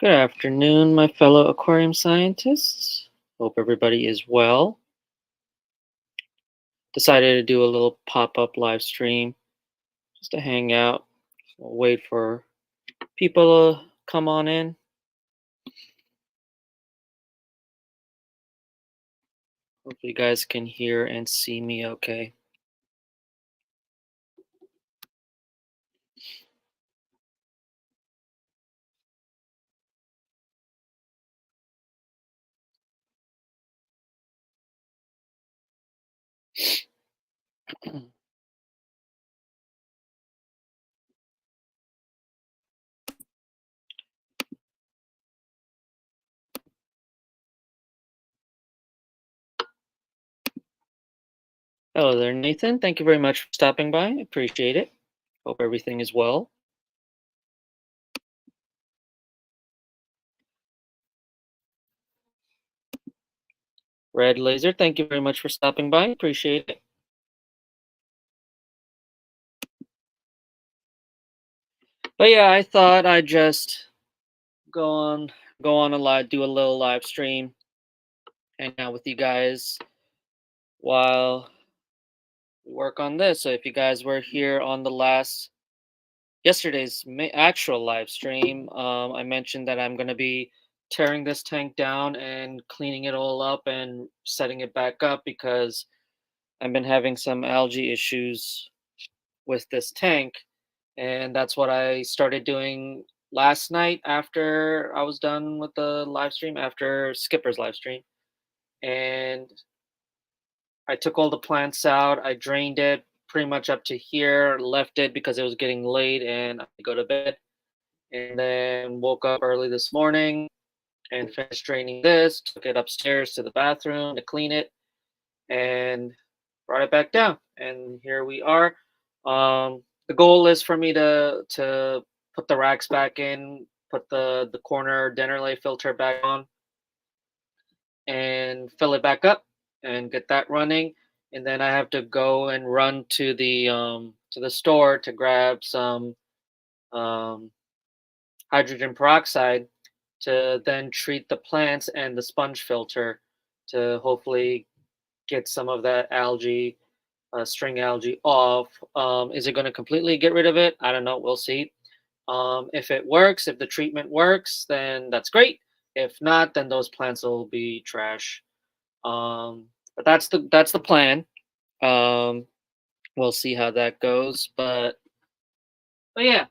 Good afternoon, my fellow aquarium scientists. Hope everybody is well. Decided to do a little pop-up live stream just to hang out. We'll wait for people to come on in. Hopefully you guys can hear and see me okay. Hello there, Nathan. Thank you very much for stopping by. Appreciate it. Hope everything is well. Red Laser, thank you very much for stopping by. Appreciate it. But yeah, I thought I'd just go on a live, do a little live stream, hang out with you guys while we work on this. So if you guys were here on the yesterday's actual live stream, I mentioned that I'm going to be tearing this tank down and cleaning it all up and setting it back up because I've been having some algae issues with this tank, and that's what I started doing last night after I was done with the live stream, after Skipper's live stream. And I took all the plants out, I drained it pretty much up to here, left it because it was getting late and I go to bed. And then woke up early this morning and finished draining this, took it upstairs to the bathroom to clean it, and brought it back down. And here we are. The goal is for me to put the racks back in, put the corner dinner lay filter back on, and fill it back up and get that running. And then I have to go and run to the store to grab some um, hydrogen peroxide to then treat the plants and the sponge filter to hopefully get some of that algae, string algae off. Is it going to completely get rid of it? I don't know. We'll see. If it works, if the treatment works, then that's great. If not, then those plants will be trash. But that's the plan. Um, we'll see how that goes. But yeah,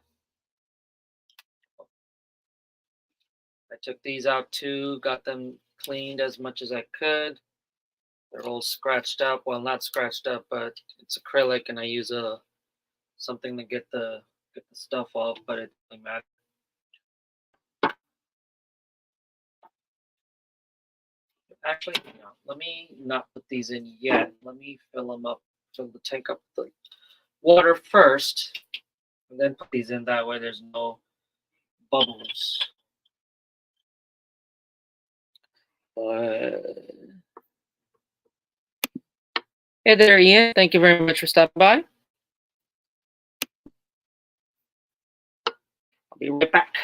I took these out too, got them cleaned as much as I could. They're all scratched up. Well, not scratched up, but it's acrylic, and I use a something to get the stuff off. But it doesn't matter. Actually, no. Let me not put these in yet. Let me fill them up. Fill the tank up with the water first, and then put these in. That way, there's no bubbles. Hey there, Ian. Thank you very much for stopping by. I'll be right back.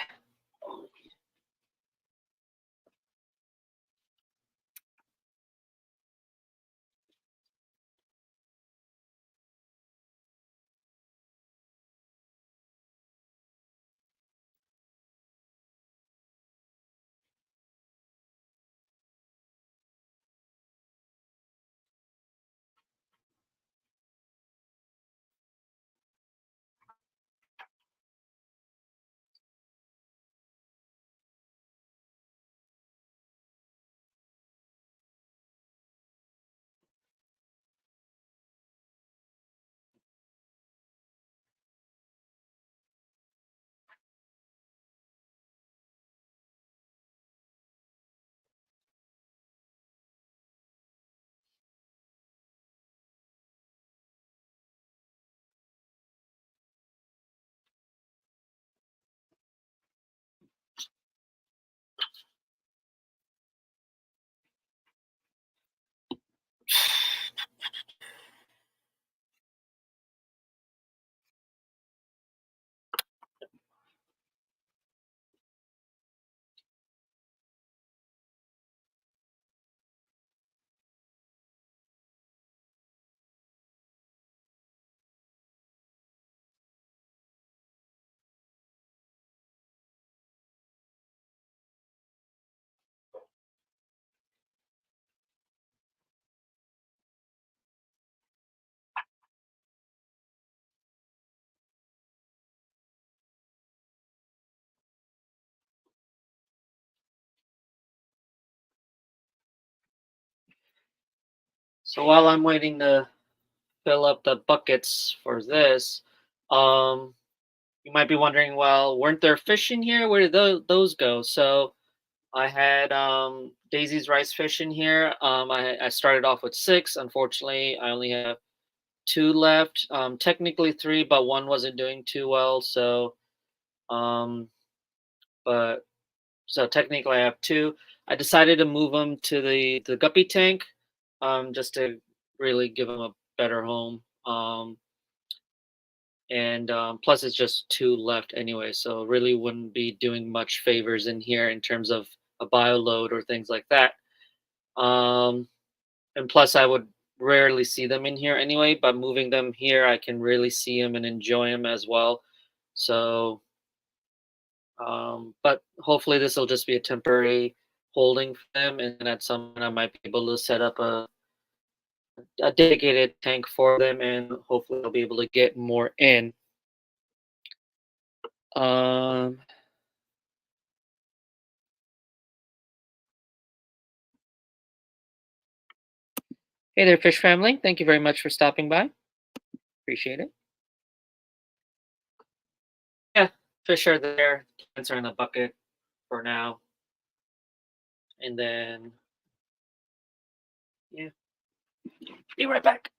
So while I'm waiting to fill up the buckets for this, um, you might be wondering, well, weren't there fish in here? Where did those go? So I had Daisy's rice fish in here. I started off with six. Unfortunately, I only have two left. Technically three, but one wasn't doing too well. Um, but so technically I have two. I decided to move them to the guppy tank, just to really give them a better home. And plus, it's just two left anyway, so really wouldn't be doing much favors in here in terms of a bio load or things like that. Um, and plus, I would rarely see them in here anyway. But moving them here, I can really see them and enjoy them as well. So, but hopefully, this will just be a temporary holding for them, and at some point, I might be able to set up a dedicated tank for them, and hopefully, I'll be able to get more in. Um, Hey there, fish family. Thank you very much for stopping by. Appreciate it. Yeah, fish are there. Plants are in the bucket for now. And then, yeah, be right back.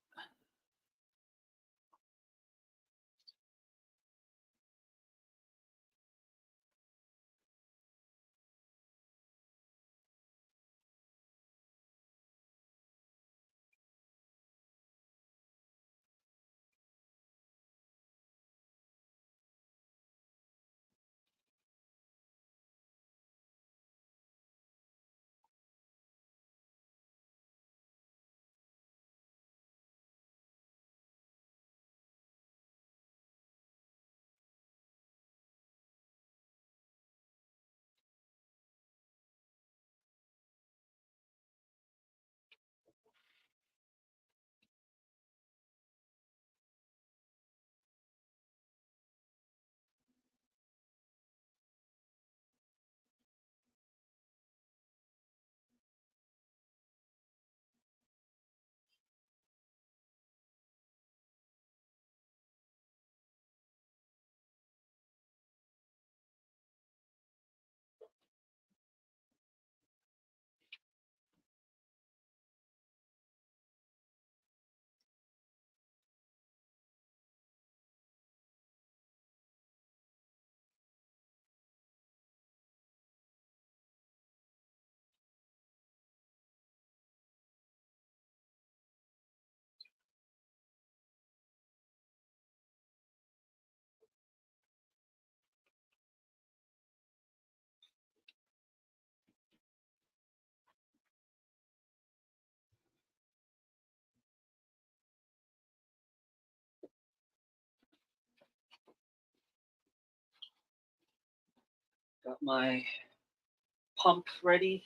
Got my pump ready.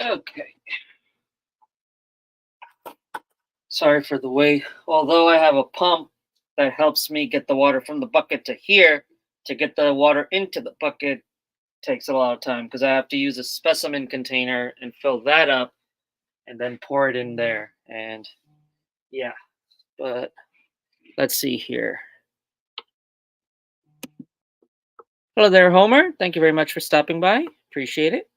Okay. Sorry for the wait. Although I have a pump that helps me get the water from the bucket to here, to get the water into the bucket takes a lot of time because I have to use a specimen container and fill that up and then pour it in there. And yeah, but let's see here. Hello there, Homer. Thank you very much for stopping by. Appreciate it.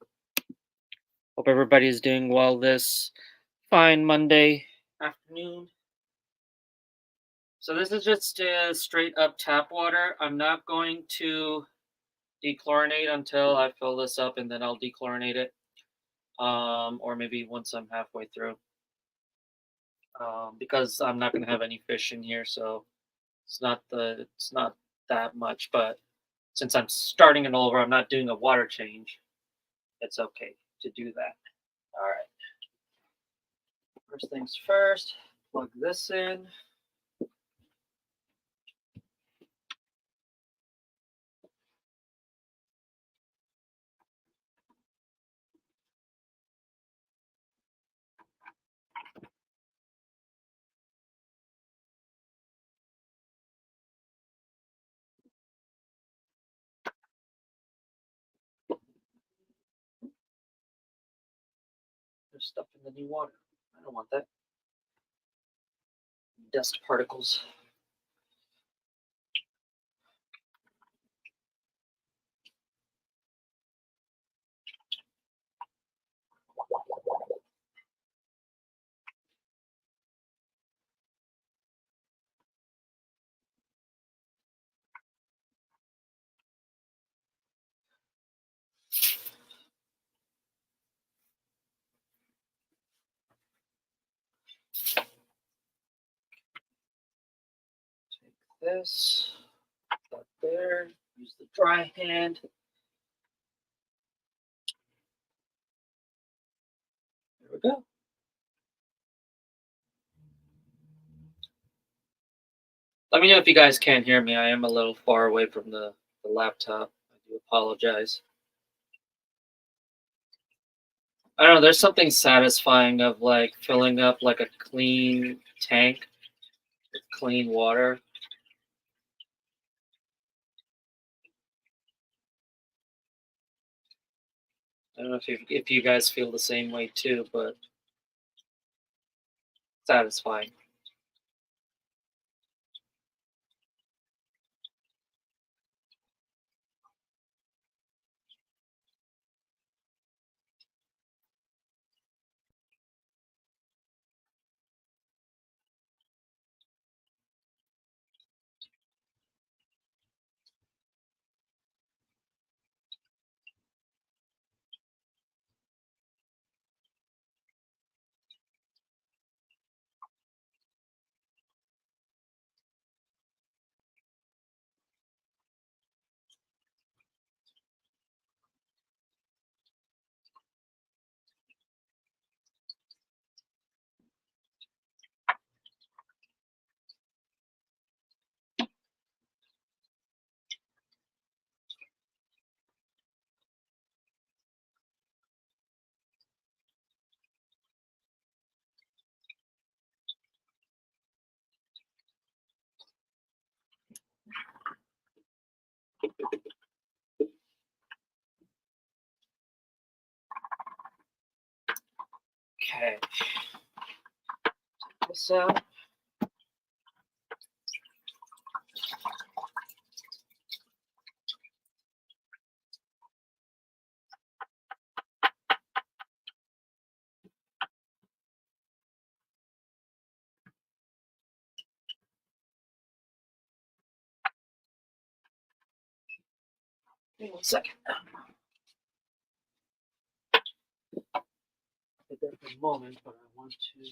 Hope everybody is doing well this fine Monday afternoon. So this is just straight up tap water. I'm not going to dechlorinate until I fill this up, and then I'll dechlorinate it. Or maybe once I'm halfway through. Because I'm not going to have any fish in here, so it's not that much. But since I'm starting it over, I'm not doing a water change. It's okay to do that. All right. First things first, plug this in. There's stuff in the new water. I don't want that. Dust particles. Take this, put that there, use the dry hand. There we go. Let me know if you guys can't hear me. I am a little far away from the laptop. I do apologize. I don't know, there's something satisfying of like filling up like a clean tank with clean water. I don't know if you guys feel the same way too, but satisfying. Okay. Take this out. Give me 1 second. Take that for a moment, but I want to.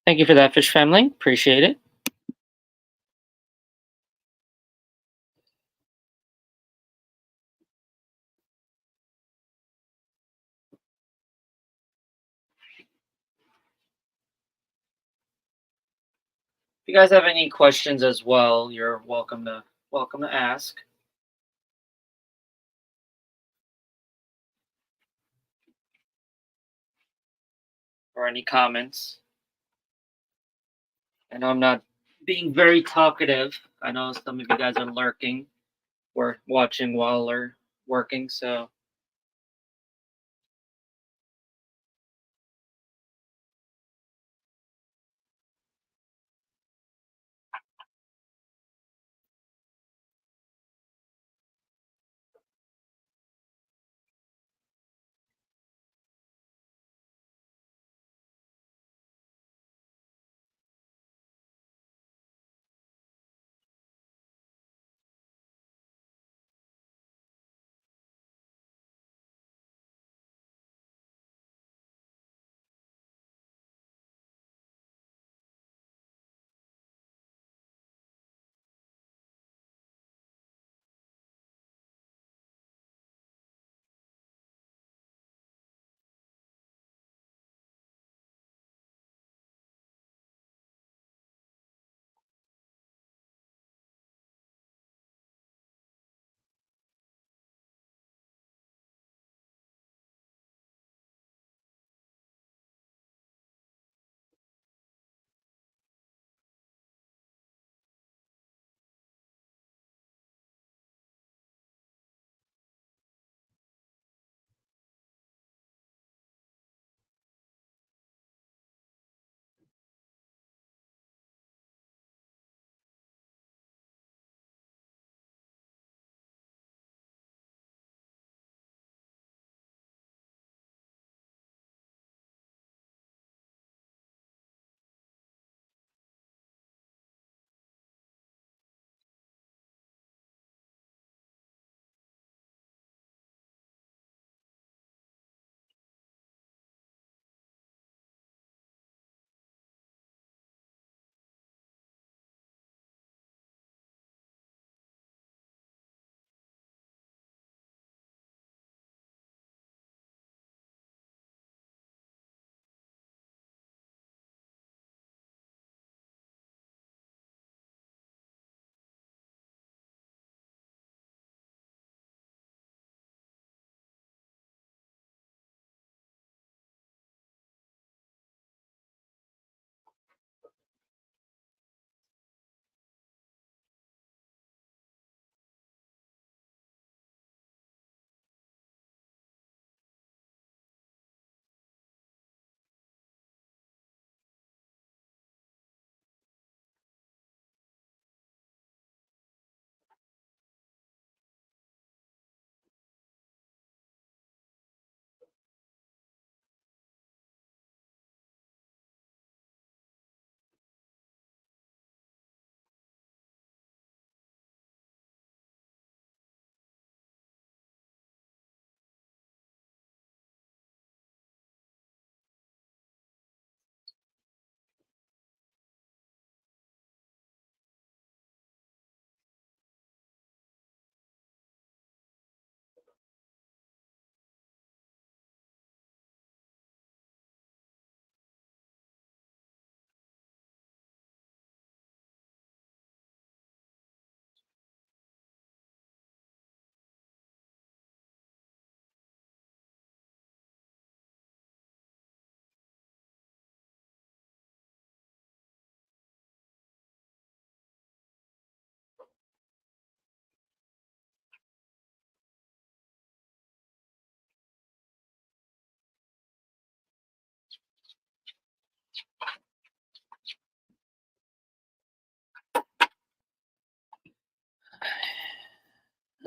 Thank you for that, fish family. Appreciate it. If you guys have any questions as well, you're welcome to ask. Or any comments. I know I'm not being very talkative. I know some of you guys are lurking or watching while they're working, so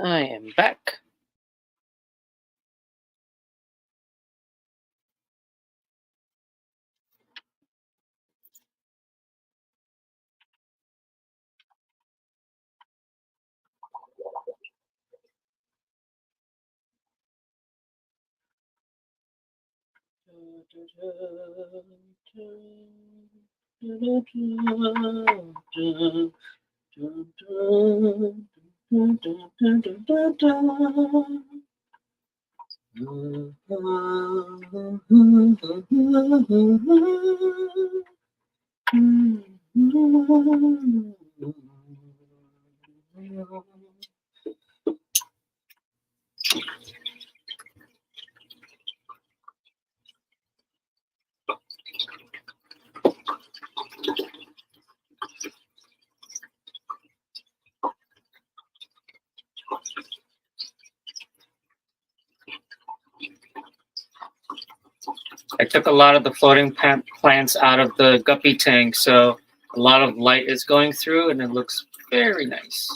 I am back. I took a lot of the floating plants out of the guppy tank, so a lot of light is going through and it looks very nice.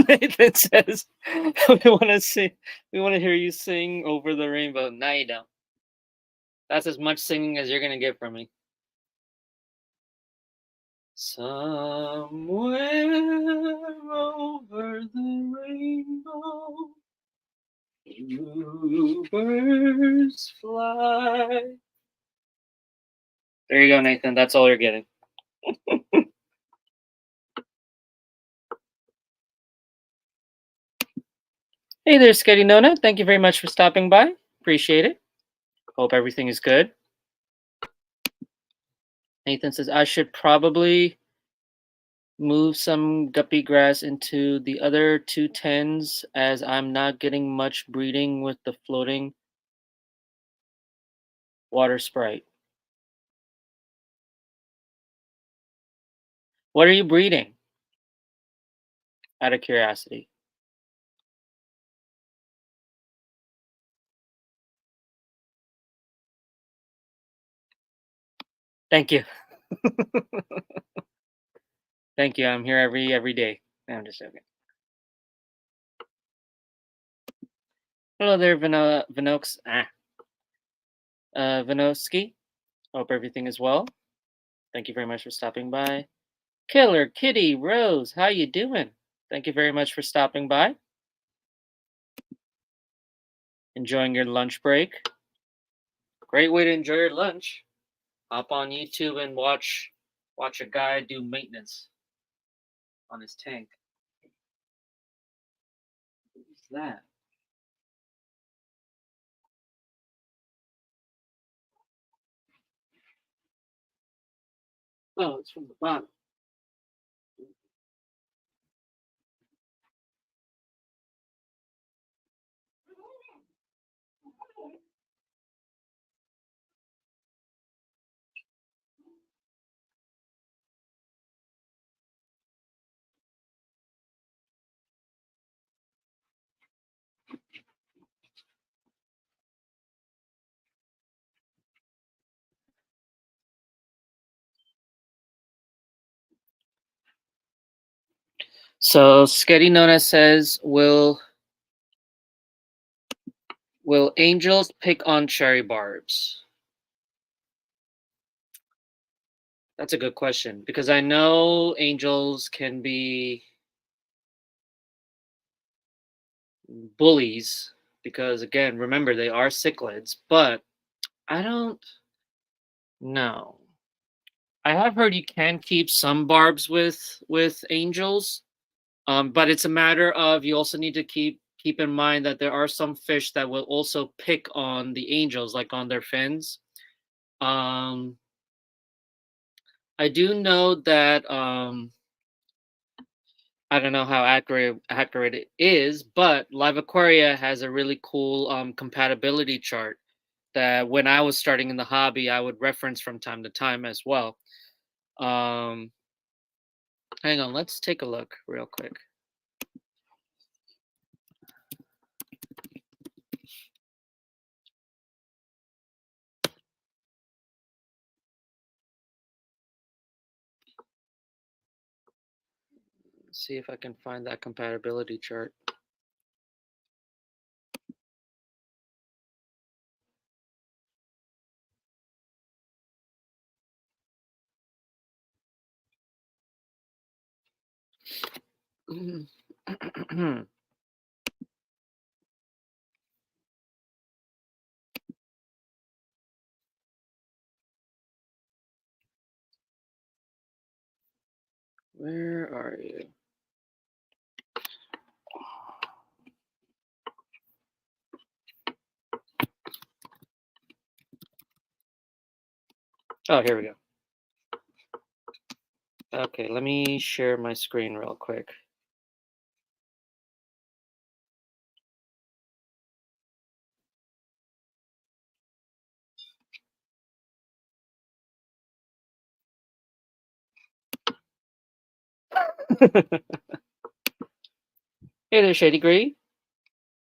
Nathan says, "We want to see, we want to hear you sing over the rainbow." No, you don't. That's as much singing as you're gonna get from me. Somewhere over the rainbow, bluebirds fly. There you go, Nathan. That's all you're getting. Hey there, Sketty Nona. Thank you very much for stopping by. Appreciate it. Hope everything is good. Nathan says, I should probably move some guppy grass into the other 210s as I'm not getting much breeding with the floating water sprite. What are you breeding? Out of curiosity. Thank you. Thank you. I'm here every day. No, I'm just joking. Hello there, Vinovsky. Hope everything is well. Thank you very much for stopping by. Killer Kitty Rose, how you doing? Thank you very much for stopping by. Enjoying your lunch break? Great way to enjoy your lunch. Hop on YouTube and watch a guy do maintenance on his tank. What's that? Oh, it's from the bottom. So Sketty Nona says, will angels pick on cherry barbs? That's a good question because I know angels can be bullies because again, remember they are cichlids, but I don't know. I have heard you can keep some barbs with angels, but it's a matter of you also need to keep in mind that there are some fish that will also pick on the angels, like on their fins. Um, I do know that I don't know how accurate it is, but Live Aquaria has a really cool compatibility chart that when I was starting in the hobby, I would reference from time to time as well. Um, Hang on, let's take a look real quick. See if I can find that compatibility chart. Where are you? Oh, here we go. Okay, let me share my screen real quick. Hey there, Shady Gree.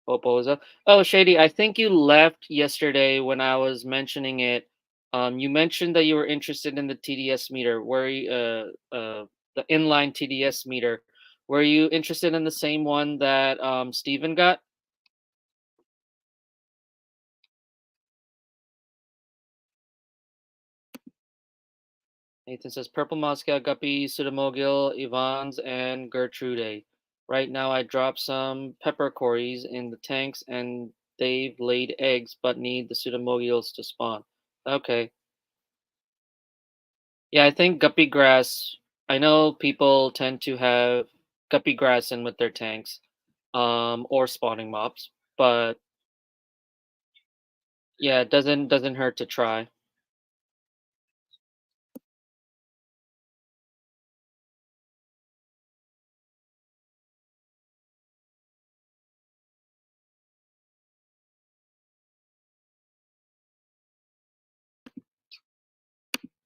Opoza. Oh, Shady, I think you left yesterday when I was mentioning it. You mentioned that you were interested in the TDS meter. Were you, the inline TDS meter? Were you interested in the same one that Steven got? Nathan says purple Moscow guppy, pseudomogil, Ivans, and Gertrude. Right now, I dropped some peppercorns in the tanks, and they've laid eggs, but need the pseudomogils to spawn. Okay. Yeah, I think guppy grass. I know people tend to have guppy grass in with their tanks, or spawning mobs, but yeah, it doesn't hurt to try.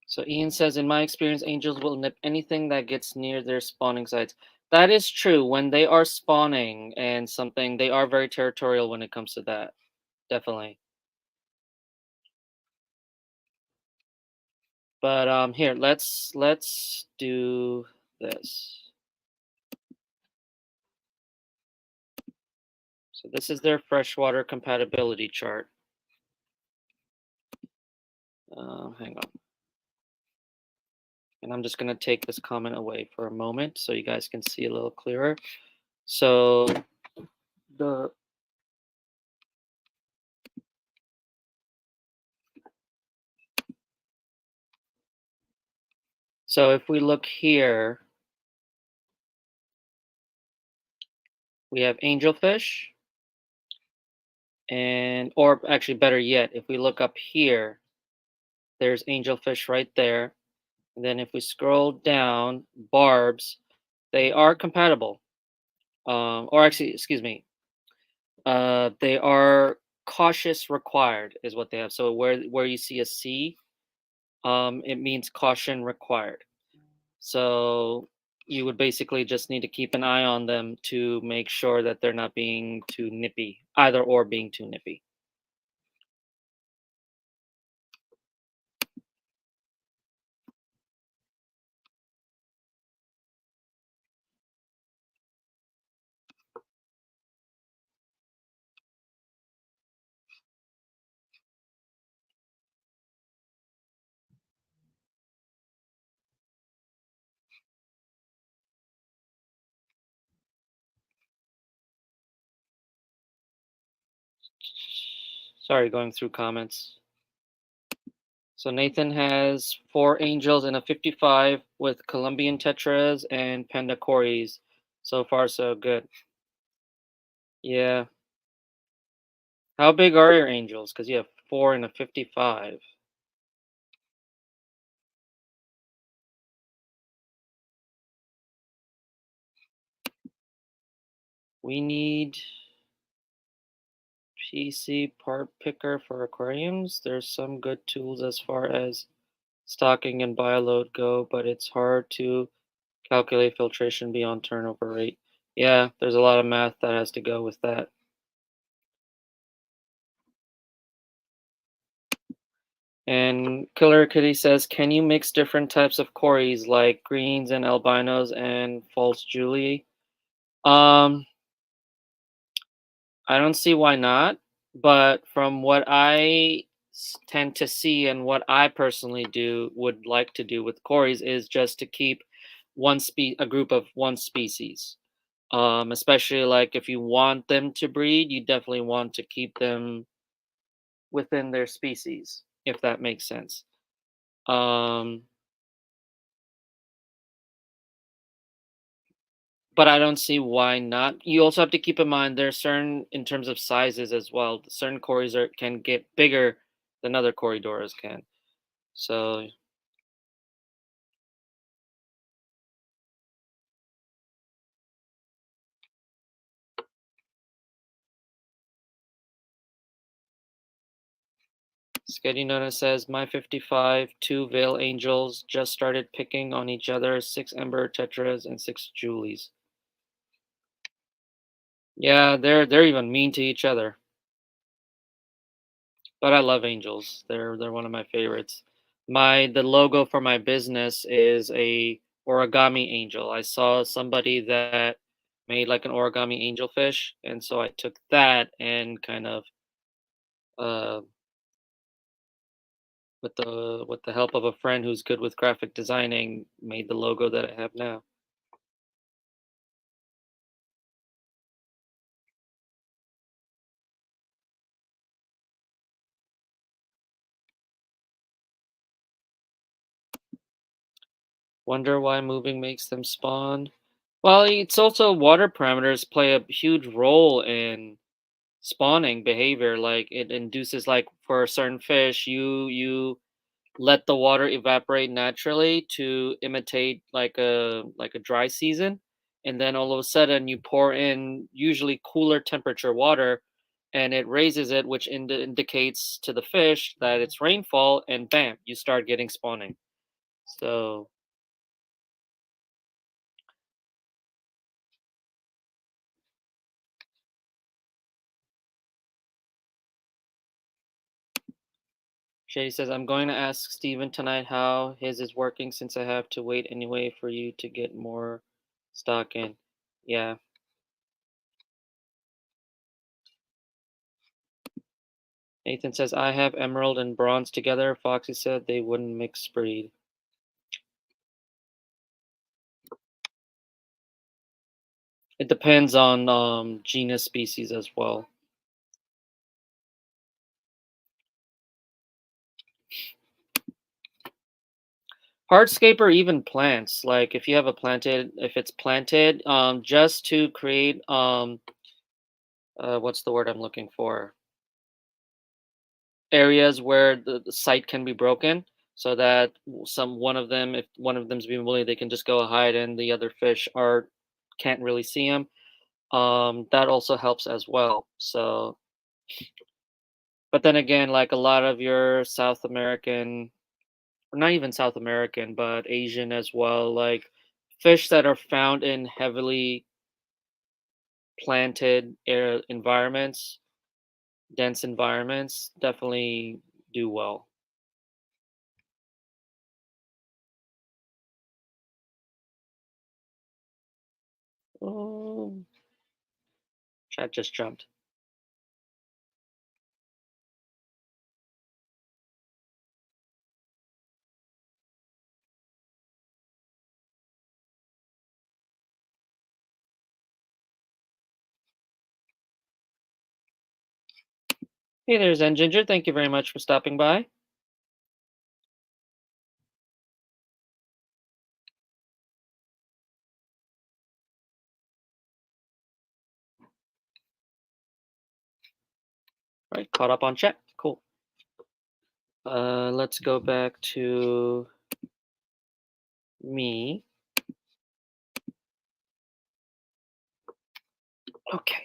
So Ian says, in my experience, angels will nip anything that gets near their spawning sites. That is true. When they are spawning and something, they are very territorial when it comes to that. Definitely. But here, let's do this. So this is their freshwater compatibility chart. Hang on. And I'm just going to take this comment away for a moment so you guys can see a little clearer. So the so if we look here, we have angelfish, and or actually better yet, if we look up here, there's angelfish right there. And then if we scroll down, barbs, they are compatible. Or actually, excuse me, they are cautious required is what they have. So where you see a C, it means caution required. So you would basically just need to keep an eye on them to make sure that they're not being too nippy, either or being too nippy. Sorry, going through comments. So Nathan has 4 angels and a 55 with Colombian tetras and panda cories. So far, so good. Yeah. How big are your angels? Because you have 4 and a 55. We need PC part picker for aquariums. There's some good tools as far as stocking and bioload go, but it's hard to calculate filtration beyond turnover rate. Yeah, there's a lot of math that has to go with that. And Killer Kitty says, can you mix different types of cories like greens and albinos and false Julie? Um, I don't see why not, but from what I tend to see and what I personally would like to do with cories is just to keep a group of one species. Especially like if you want them to breed, you definitely want to keep them within their species, if that makes sense. Um, but I don't see why not. You also have to keep in mind there's certain in terms of sizes as well. Certain cories can get bigger than other corridoras can. So Sketty Nona says my 55 2 Veil Angels just started picking on each other, 6 Ember Tetras and 6 Julies. Yeah, they're even mean to each other. But I love angels. They're one of my favorites. The logo for my business is a origami angel. I saw somebody that made like an origami angel fish, and so I took that and kind of uh with the help of a friend who's good with graphic designing made the logo that I have now. Wonder why moving makes them spawn. Well, it's also water parameters play a huge role in spawning behavior. Like it induces, like for a certain fish, you let the water evaporate naturally to imitate like a dry season, and then all of a sudden you pour in usually cooler temperature water, and it raises it, which indicates to the fish that it's rainfall, and bam, you start getting spawning. So Shady says, I'm going to ask Steven tonight how his is working since I have to wait anyway for you to get more stock in. Yeah. Nathan says, I have emerald and bronze together. Foxy said they wouldn't mix breed. It depends on genus species as well. Hardscape or even plants. Like if you have if it's planted, just to create what's the word I'm looking for? Areas where the site can be broken, so that if one of them's being bullied, they can just go hide, and the other fish are can't really see them. That also helps as well. So, but then again, like a lot of your South American, or not even South American, but Asian as well, like fish that are found in heavily planted air environments, dense environments, definitely do well. Oh, chat just jumped. Hey there, Zen Ginger. Thank you very much for stopping by. All right, caught up on chat. Cool. Let's go back to me. Okay.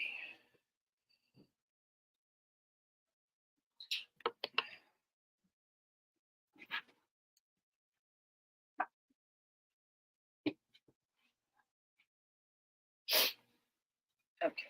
Okay.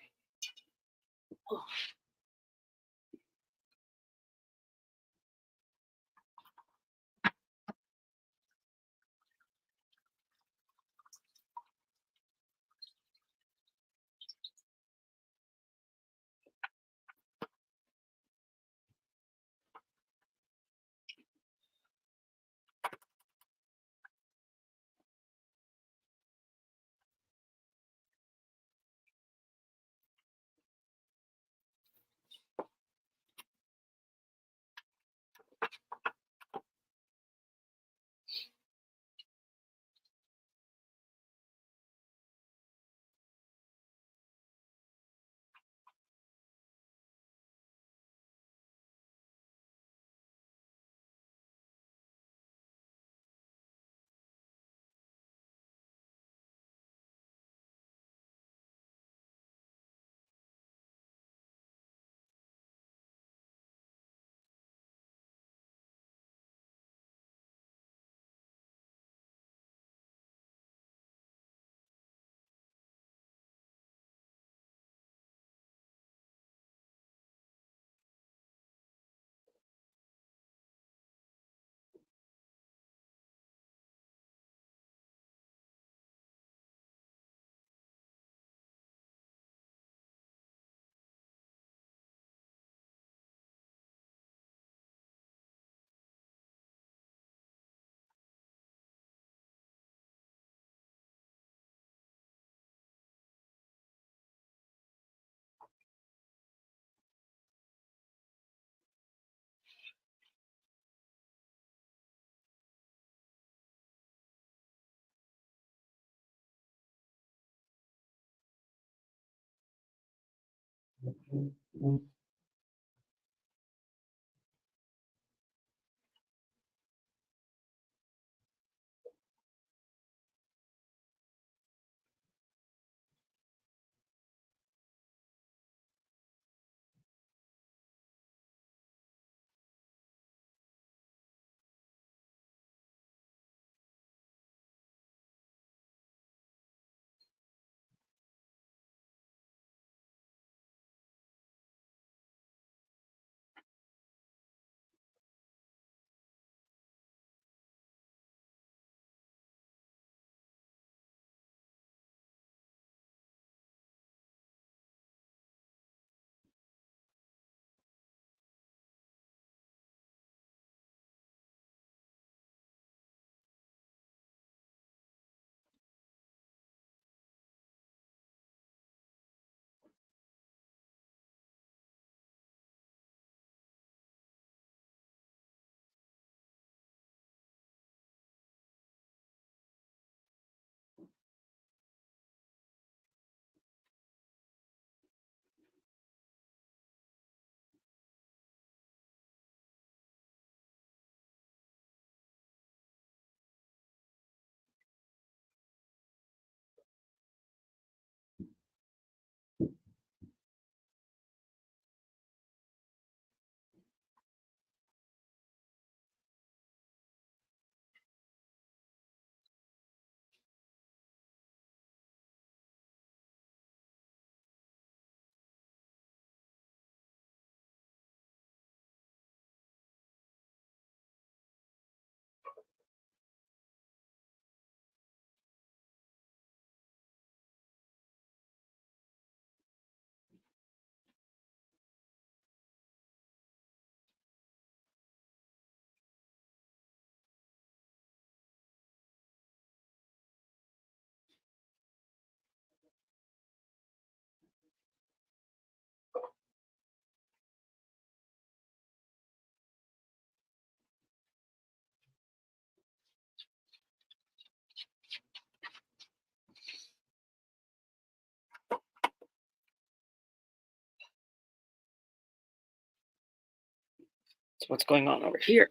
So what's going on over here?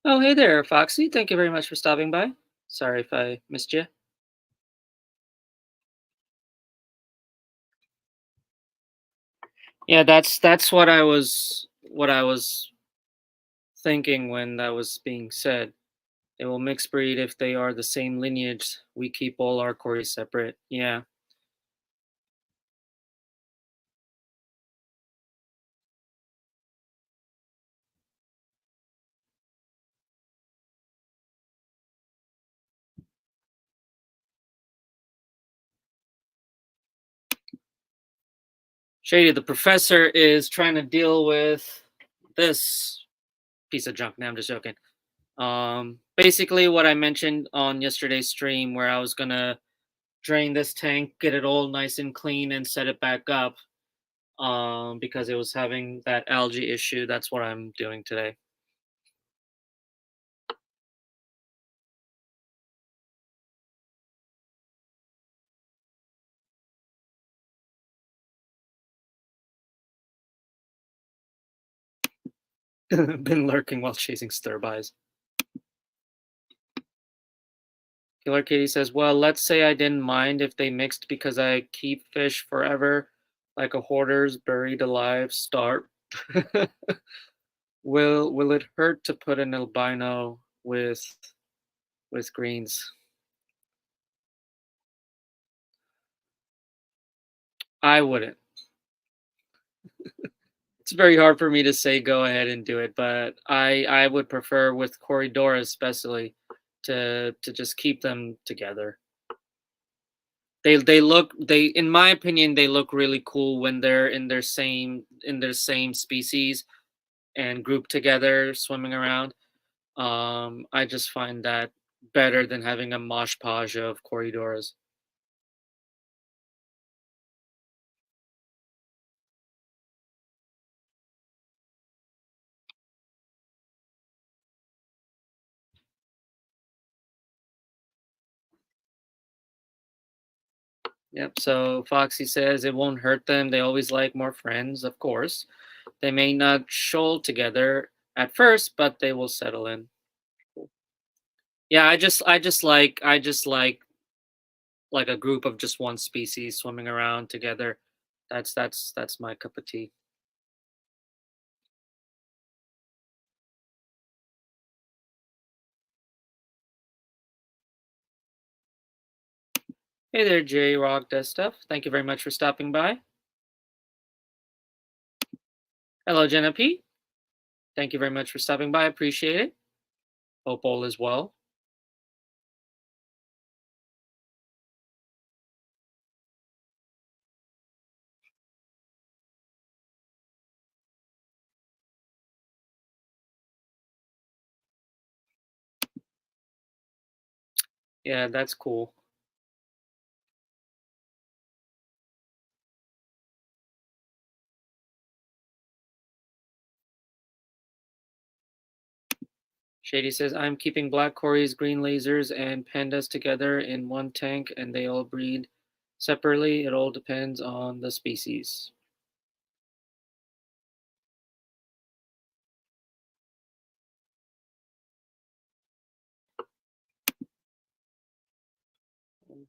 Oh, hey there, Foxy. Thank you very much for stopping by. Sorry if I missed you. Yeah, that's what I was thinking when that was being said. They will mix breed if they are the same lineage. We keep all our Corys separate. Yeah. Shady, the professor is trying to deal with this piece of junk. Now I'm just joking. Basically what I mentioned on yesterday's stream where I was gonna drain this tank, get it all nice and clean and set it back up. Because it was having that algae issue. That's what I'm doing today. Been lurking while chasing sturbys. Killer Kitty says, well, let's say I didn't mind if they mixed because I keep fish forever, like a hoarder's buried alive start. Will it hurt to put an albino with greens? I wouldn't. It's very hard for me to say go ahead and do it, but I would prefer with Corridor especially to just keep them together. They in my opinion they look really cool when they're in their same species and grouped together swimming around. I just find that better than having a mosh podge of corridors. Yep. So Foxy says it won't hurt them. They always like more friends, of course. They may not shoal together at first, but they will settle in. Yeah, I just like a group of just one species swimming around together. That's my cup of tea. Hey there, J Rock Does Stuff. Thank you very much for stopping by. Hello, Jenna P. Thank you very much for stopping by. Appreciate it. Hope all is well. Yeah, that's cool. Shady says, I'm keeping black cories, green lasers, and pandas together in one tank, and they all breed separately. It all depends on the species.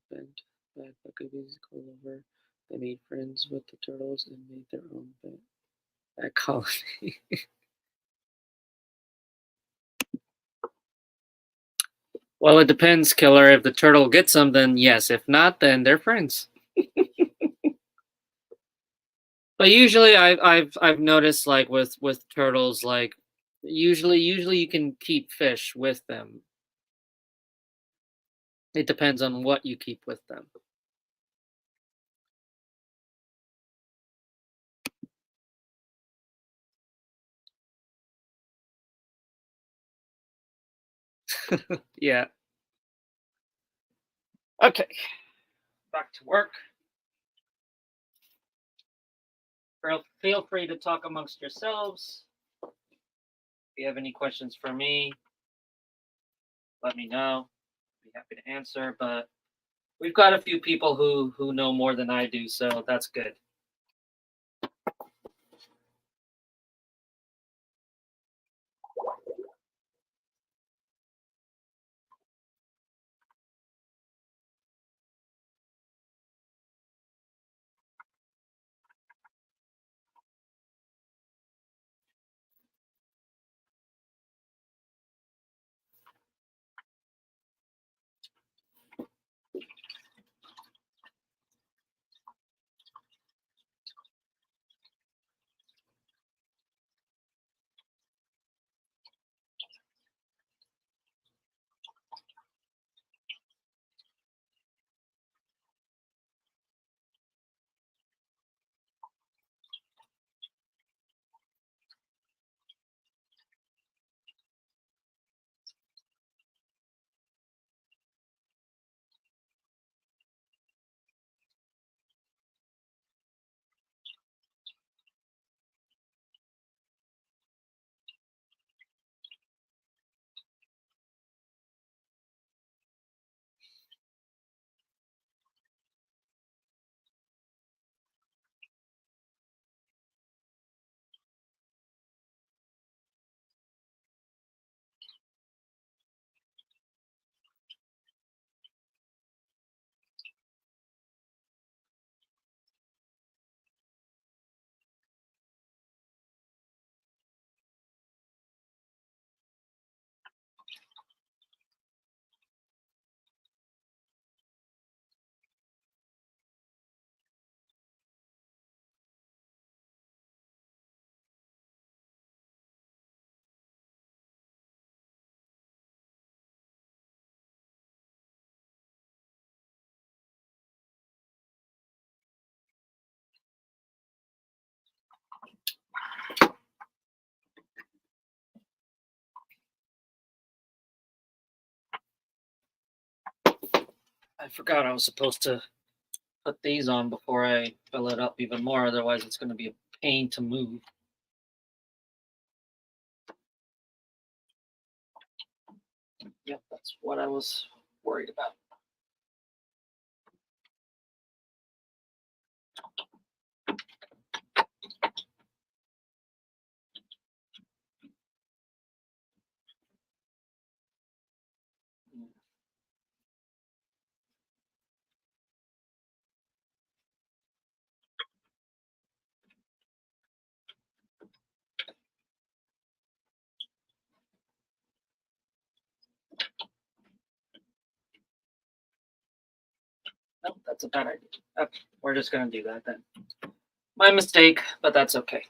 Bent bad buckabees call over. They made friends with the turtles and made their own bat colony. Well, it depends, Killer. If the turtle gets them, then yes. If not, then they're friends. But usually, I've noticed like with turtles, like usually you can keep fish with them. It depends on what you keep with them. Yeah. Okay. Back to work. Feel free to talk amongst yourselves. If you have any questions for me, let me know. I'd be happy to answer. But we've got a few people who know more than I do, so that's good. I forgot I was supposed to put these on before I fill it up even more. Otherwise, it's going to be a pain to move. Yep, that's what I was worried about. Nope, that's a bad idea. Okay, we're just going to do that then. My mistake, but that's okay.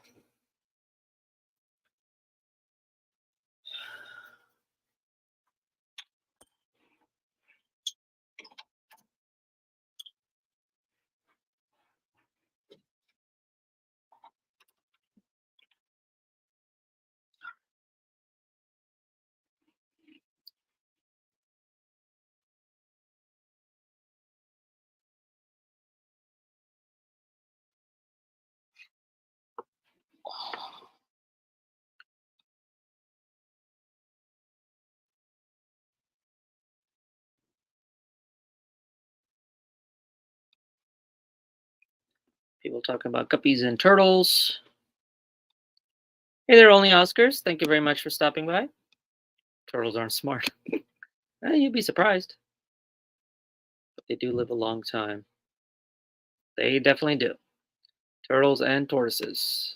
People talking about guppies and turtles. Hey there, only Oscars. Thank you very much for stopping by. Turtles aren't smart. You'd be surprised. But they do live a long time. They definitely do. Turtles and tortoises.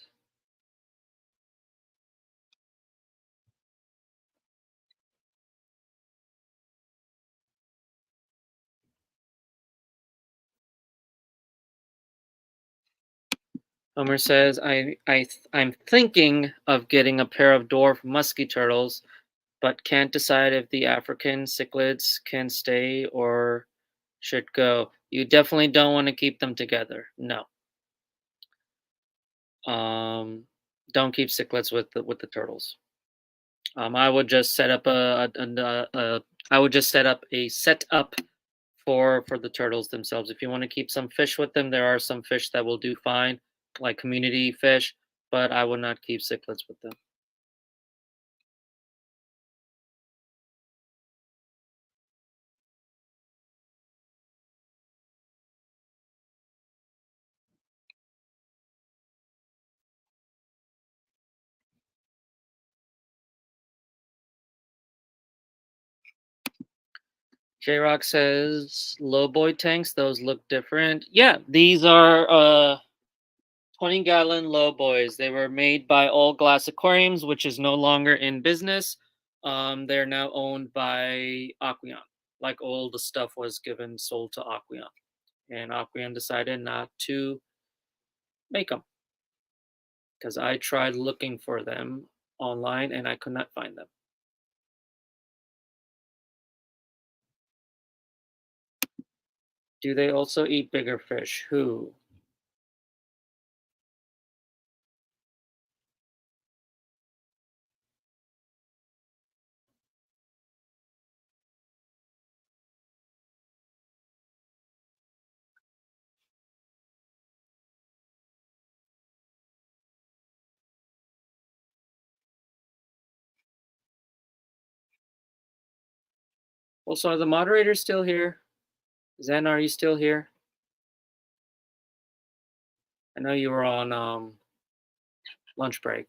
Homer says, I'm thinking of getting a pair of dwarf musky turtles, but can't decide if the African cichlids can stay or should go. You definitely don't want to keep them together. No. Don't keep cichlids with the turtles. I would just set up I would just set up a setup for the turtles themselves. If you want to keep some fish with them, there are some fish that will do fine. like community fish, but I would not keep cichlids with them. J Rock says low boy tanks, those look different. Yeah, these are 20-gallon low boys. They were made by All Glass Aquariums, which is no longer in business. They're now owned by Aqueon. Like all the stuff was given sold to Aqueon. And Aqueon decided not to make them because I tried looking for them online and I could not find them. Do they also eat bigger fish? Who? Also, are the moderators still here? Zen, are you still here? I know you were on lunch break.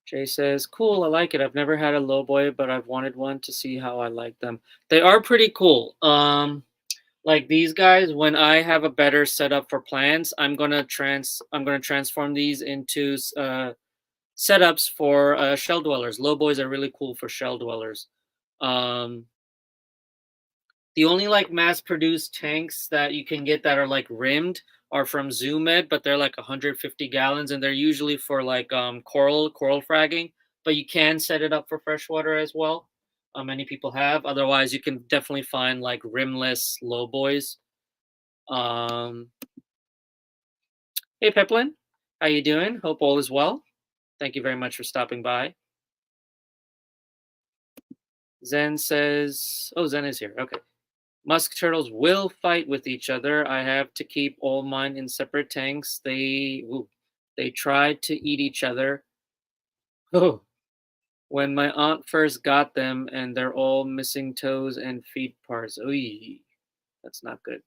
Jay says, "Cool, I like it. I've never had a lowboy, but I've wanted one to see how I like them. They are pretty cool. Like these guys, when I have a better setup for plants, I'm gonna transform these into setups for shell dwellers. Lowboys are really cool for shell dwellers. Um, the only like mass produced tanks that you can get that are like rimmed are from Zoomed, but they're like 150 gallons and they're usually for like coral fragging, but you can set it up for freshwater as well. Many people have. Otherwise, you can definitely find like rimless low boys. Um, hey Peplin, how you doing? Hope all is well. Thank you very much for stopping by. Zen says, "Oh, Zen is here. Okay. Musk turtles will fight with each other. I have to keep all mine in separate tanks. They tried to eat each other. Oh, when my aunt first got them, and they're all missing toes and feet parts. Oy, that's not good."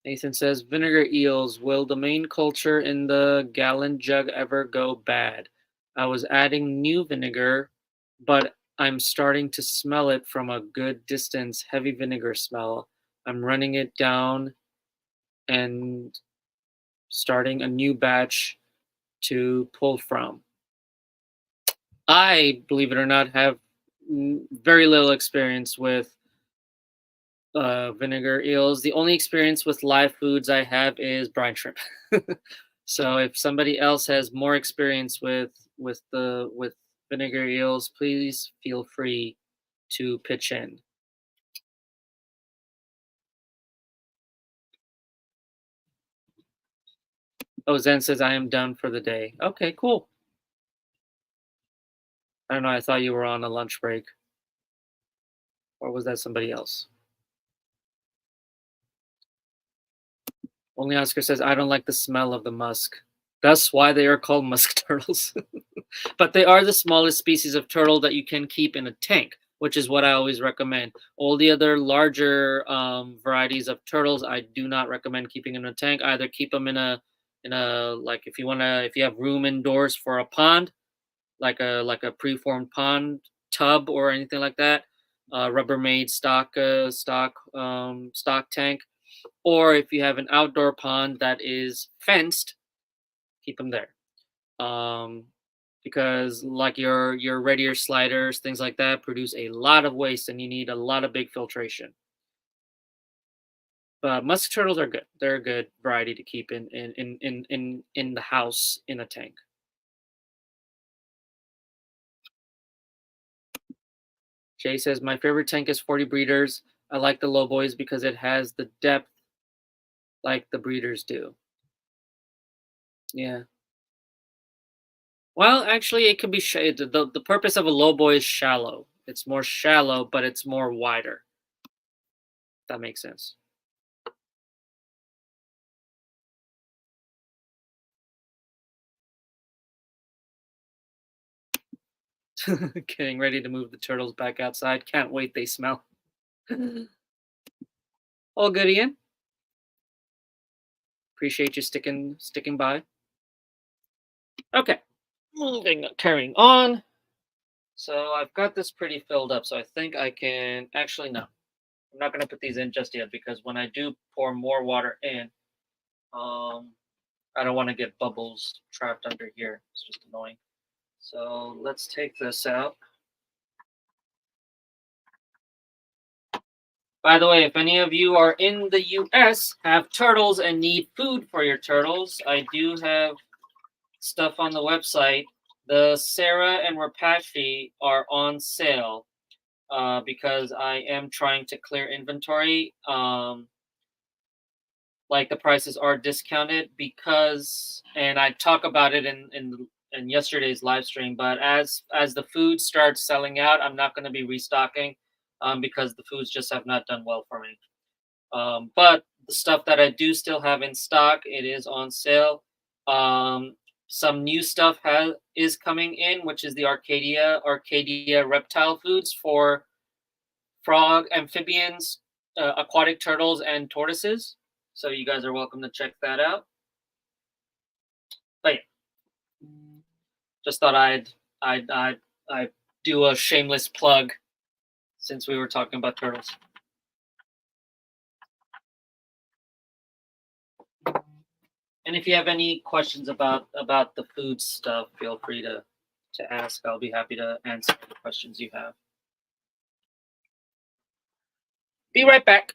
Nathan says, "Vinegar eels. Will the main culture in the gallon jug ever go bad? I was adding new vinegar, but I'm starting to smell it from a good distance. Heavy vinegar smell. I'm running it down and starting a new batch to pull from." I, believe it or not, have very little experience with vinegar eels. The only experience with live foods I have is brine shrimp. So if somebody else has more experience with vinegar eels, please feel free to pitch in. Oh, Zen says I am done for the day. Okay, cool. I don't know. I thought you were on a lunch break, or was that somebody else? Only Oscar says I don't like the smell of the musk. That's why they are called musk turtles. But they are the smallest species of turtle that you can keep in a tank, which is what I always recommend. All the other larger varieties of turtles, I do not recommend keeping in a tank. Either keep them in a like if you have room indoors for a pond, like a preformed pond tub or anything like that, Rubbermaid stock tank, or if you have an outdoor pond that is fenced, keep them there. Um, because like your red ear sliders, things like that, produce a lot of waste, and you need a lot of big filtration. But musk turtles are good. They're a good variety to keep in the house in a tank. Jay says my favorite tank is 40 breeders. I like the low boys because it has the depth like the breeders do. Yeah. Well, actually, it could be the purpose of a low boy is shallow. It's more shallow, but it's more wider. If that makes sense. Getting ready to move the turtles back outside. Can't wait. They smell. All good, Ian. Appreciate you sticking by. Okay, carrying on. So I've got this pretty filled up. So I think I can actually no. I'm not gonna put these in just yet because when I do pour more water in, um, I don't want to get bubbles trapped under here. It's just annoying. So let's take this out. By the way, if any of you are in the US, have turtles, and need food for your turtles, I do have stuff on the website. The Sarah and Rapashi are on sale because I am trying to clear inventory. Like the prices are discounted because, and I talk about it in yesterday's live stream. But as the food starts selling out, I'm not going to be restocking because the foods just have not done well for me. But the stuff that I do still have in stock, it is on sale. Some new stuff is coming in, which is the Arcadia reptile foods for frog, amphibians, aquatic turtles, and tortoises. So you guys are welcome to check that out. But yeah, just thought I'd do a shameless plug since we were talking about turtles. And if you have any questions about the food stuff, feel free to ask. I'll be happy to answer the questions you have. Be right back.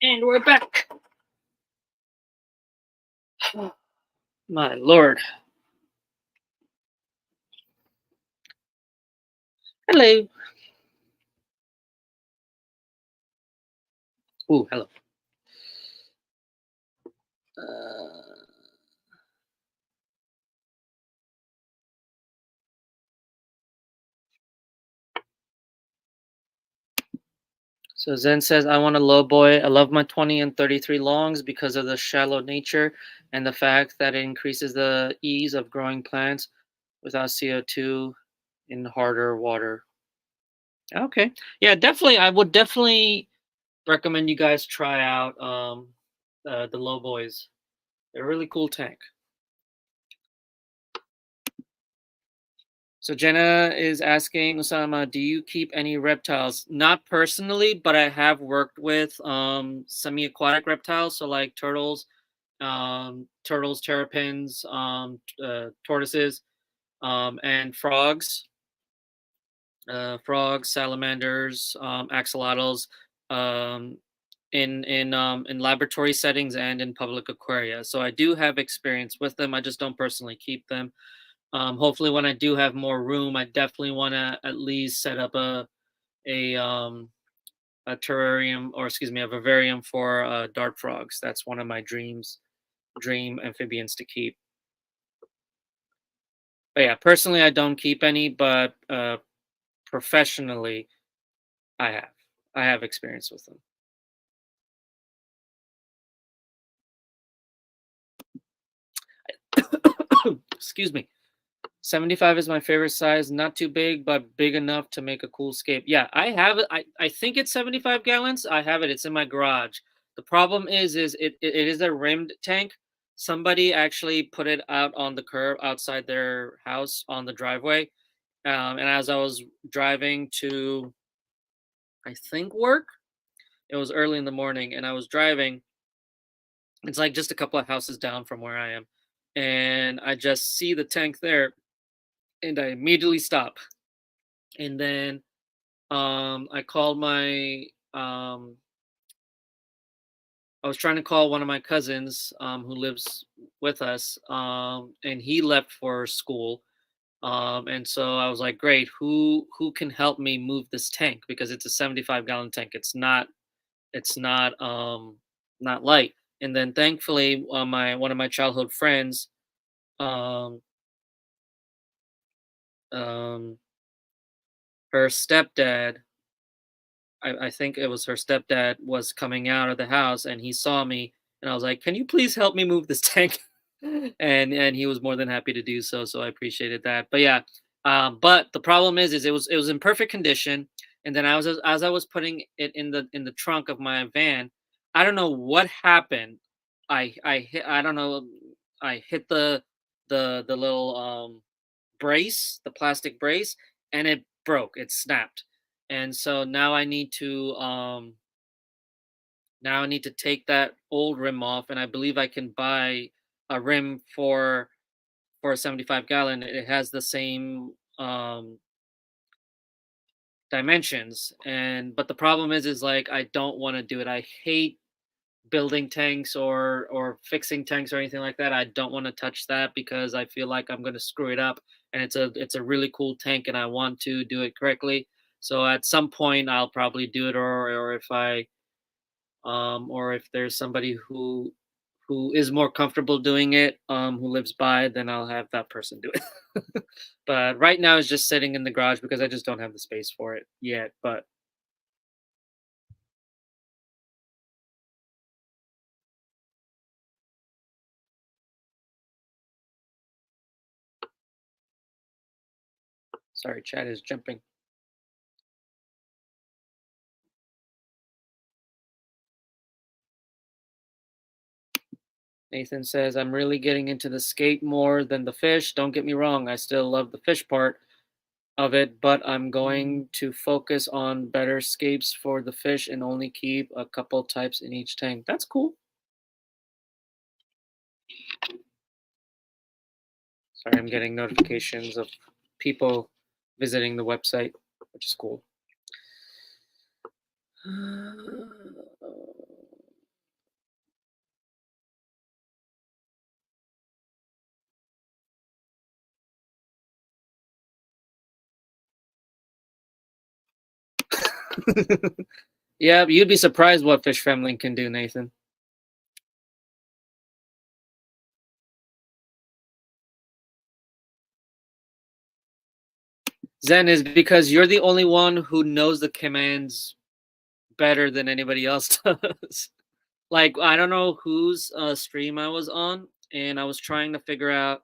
And we're back. My lord. Hello. Ooh, hello. Uh, so Zen says, I want a low boy. I love my 20 and 33 longs because of the shallow nature and the fact that it increases the ease of growing plants without CO2 in harder water. Okay. Yeah, definitely. I would definitely recommend you guys try out the low boys. They're a really cool tank. So Jenna is asking Osama, do you keep any reptiles? Not personally, but I have worked with semi-aquatic reptiles, so like turtles, terrapins, tortoises, and frogs, salamanders, axolotls, um, in laboratory settings and in public aquaria. So I do have experience with them. I just don't personally keep them. Hopefully, when I do have more room, I definitely want to at least set up a um, a terrarium, or excuse me, a vivarium for dart frogs. That's one of my dream amphibians to keep. But yeah, personally, I don't keep any, but professionally, I have. I have experience with them. Excuse me. 75 is my favorite size. Not too big, but big enough to make a cool scape. Yeah, I have it. I think it's 75 gallons. I have it. It's in my garage. The problem is it is a rimmed tank. Somebody actually put it out on the curb outside their house on the driveway. And as I was driving to, I think, work, it was early in the morning, and I was driving. It's like just a couple of houses down from where I am. And I just see the tank there, and I immediately stop. And then I called my I was trying to call one of my cousins who lives with us, and he left for school. And so I was like, great, who can help me move this tank, because it's a 75-gallon tank. It's not light. And then thankfully, my one of my childhood friends, um, um, her stepdad, I think it was her stepdad, was coming out of the house, and he saw me, and I was like, "Can you please help me move this tank?" And he was more than happy to do so. So I appreciated that. But yeah, but the problem is it was in perfect condition, and then as I was putting it in the trunk of my van, I don't know what happened. I hit, I don't know, I hit the little brace, the plastic brace, and it broke. It snapped. And so now I need to take that old rim off, and I believe I can buy a rim for a 75 gallon. It has the same dimensions, and but the problem is like I don't want to do it. I hate building tanks or fixing tanks or anything like that. I don't want to touch that because I feel like I'm going to screw it up. And it's a really cool tank, and I want to do it correctly. So at some point I'll probably do it, or if there's somebody who is more comfortable doing it, who lives by, then I'll have that person do it. But right now it's just sitting in the garage because I just don't have the space for it yet. But sorry, chat is jumping. Nathan says, I'm really getting into the skate more than the fish. Don't get me wrong, I still love the fish part of it, but I'm going to focus on better scapes for the fish and only keep a couple types in each tank. That's cool. Sorry, I'm getting notifications of people visiting the website, which is cool. Yeah, you'd be surprised what fish family can do, Nathan. Zen is because you're the only one who knows the commands better than anybody else does. Like, I don't know whose stream I was on, and I was trying to figure out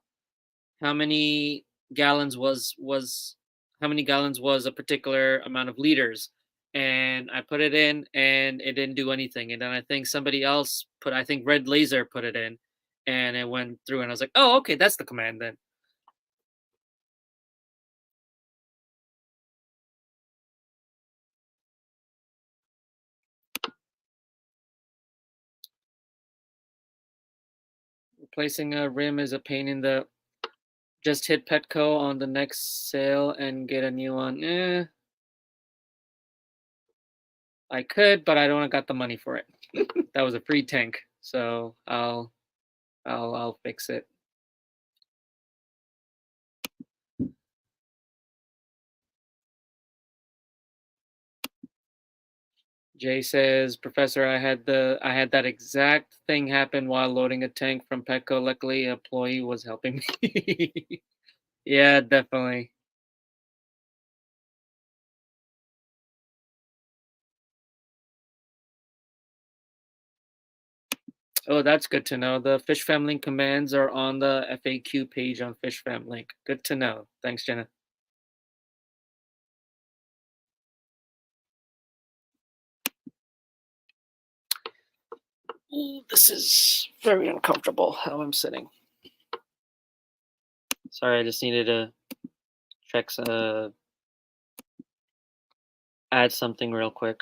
how many gallons was how many gallons was a particular amount of liters, and I put it in and it didn't do anything, and then I think somebody else put, I think Red Laser put it in, and it went through, and I was like, oh, okay, that's the command then. Replacing a rim is a pain in the, just hit Petco on the next sale and get a new one. I could, but I don't got the money for it. That was a free tank, so I'll fix it. Jay says, Professor, I had that exact thing happen while loading a tank from Petco. Luckily, an employee was helping me. Yeah, definitely. Oh, that's good to know. The Fish Family commands are on the FAQ page on Fish Family. Good to know. Thanks, Jenna. Ooh, this is very uncomfortable how I'm sitting. Sorry, I just needed to check add something real quick.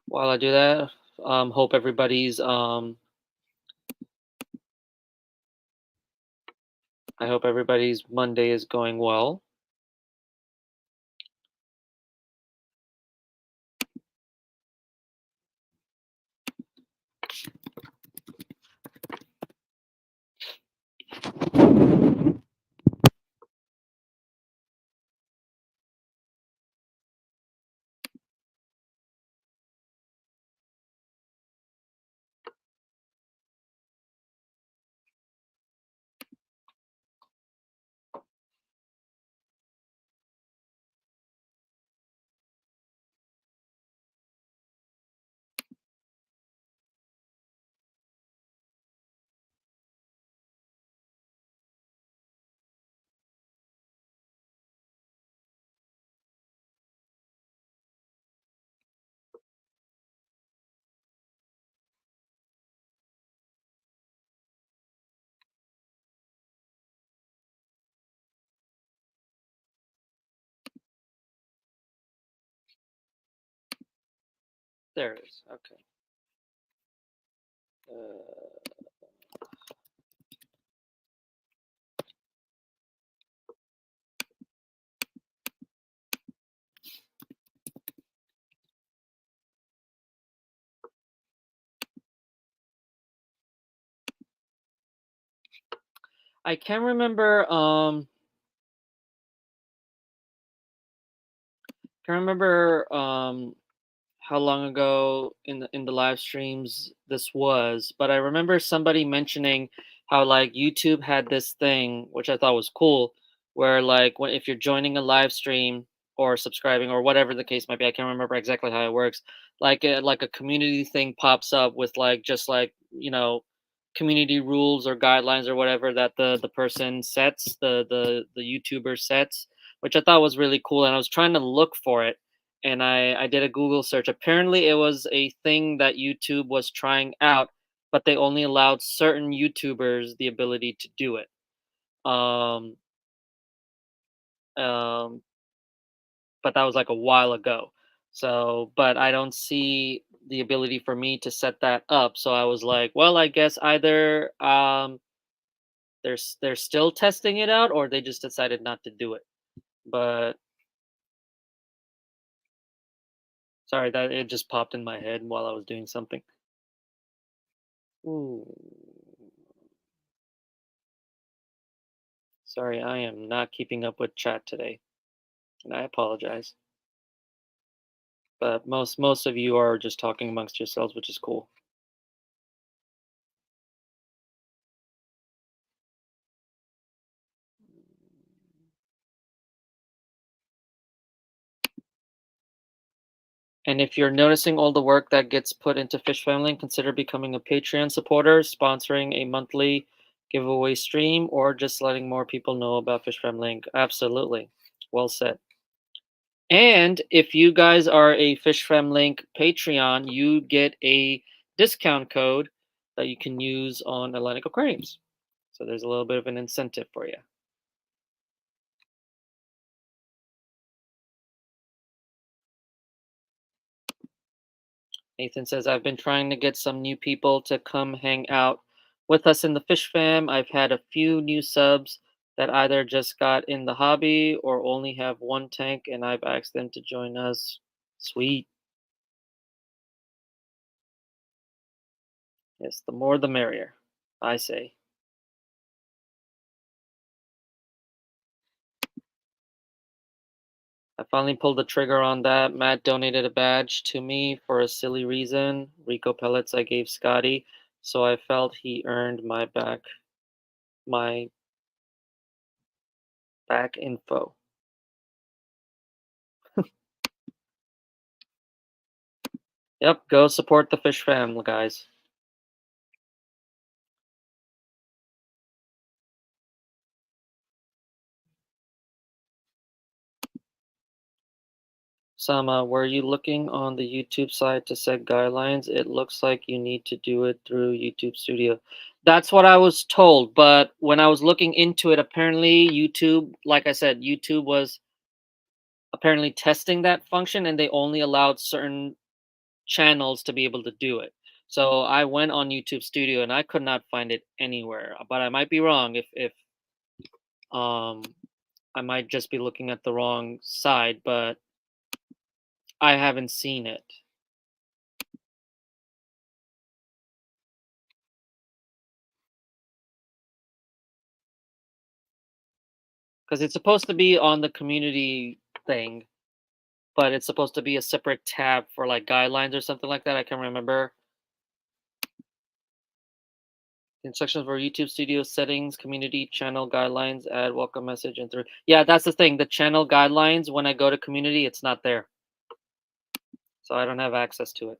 While I do that, hope everybody's I hope everybody's Monday is going well. There it is. Okay. I can't remember. Can't remember. How long ago in the live streams this was, but I remember somebody mentioning how like YouTube had this thing which I thought was cool, where like when if you're joining a live stream or subscribing or whatever the case might be, I can't remember exactly how it works. Like a community thing pops up with like just like community rules or guidelines or whatever that the person sets, the YouTuber sets, which I thought was really cool, and I was trying to look for it, and I did a Google search. Apparently, it was a thing that YouTube was trying out, but they only allowed certain YouTubers the ability to do it. Um, um, but that was like a while ago. So, but I don't see the ability for me to set that up. So I was like, well, I guess either they're still testing it out, or they just decided not to do it. But sorry, that it just popped in my head while I was doing something. Ooh. Sorry, I am not keeping up with chat today, and I apologize. But most of you are just talking amongst yourselves, which is cool. And if you're noticing all the work that gets put into Fish Family, consider becoming a Patreon supporter, sponsoring a monthly giveaway stream, or just letting more people know about Fish Family. Absolutely. Well said. And if you guys are a Fish Fam Link Patreon, you get a discount code that you can use on Atlantic Aquariums. So there's a little bit of an incentive for you. Nathan says, I've been trying to get some new people to come hang out with us in the Fish Fam. I've had a few new subs that either just got in the hobby or only have one tank, and I've asked them to join us. Sweet. Yes, the more the merrier, I say. I finally pulled the trigger on that. Matt donated a badge to me for a silly reason. Rico pellets I gave Scotty, so I felt he earned my back info. Yep, go support the Fish Fam, guys. Sama, were you looking on the YouTube side to set guidelines? It looks like you need to do it through YouTube Studio. That's what I was told, but when I was looking into it, apparently YouTube, like I said, YouTube was apparently testing that function and they only allowed certain channels to be able to do it. So I went on YouTube Studio and I could not find it anywhere. But I might be wrong if um I might just be looking at the wrong side, but I haven't seen it. Because it's supposed to be on the community thing, but it's supposed to be a separate tab for like guidelines or something like that. I can't remember. Instructions for YouTube Studio settings, community channel guidelines, add welcome message and through. Yeah, that's the thing. The channel guidelines, when I go to community, it's not there. So I don't have access to it.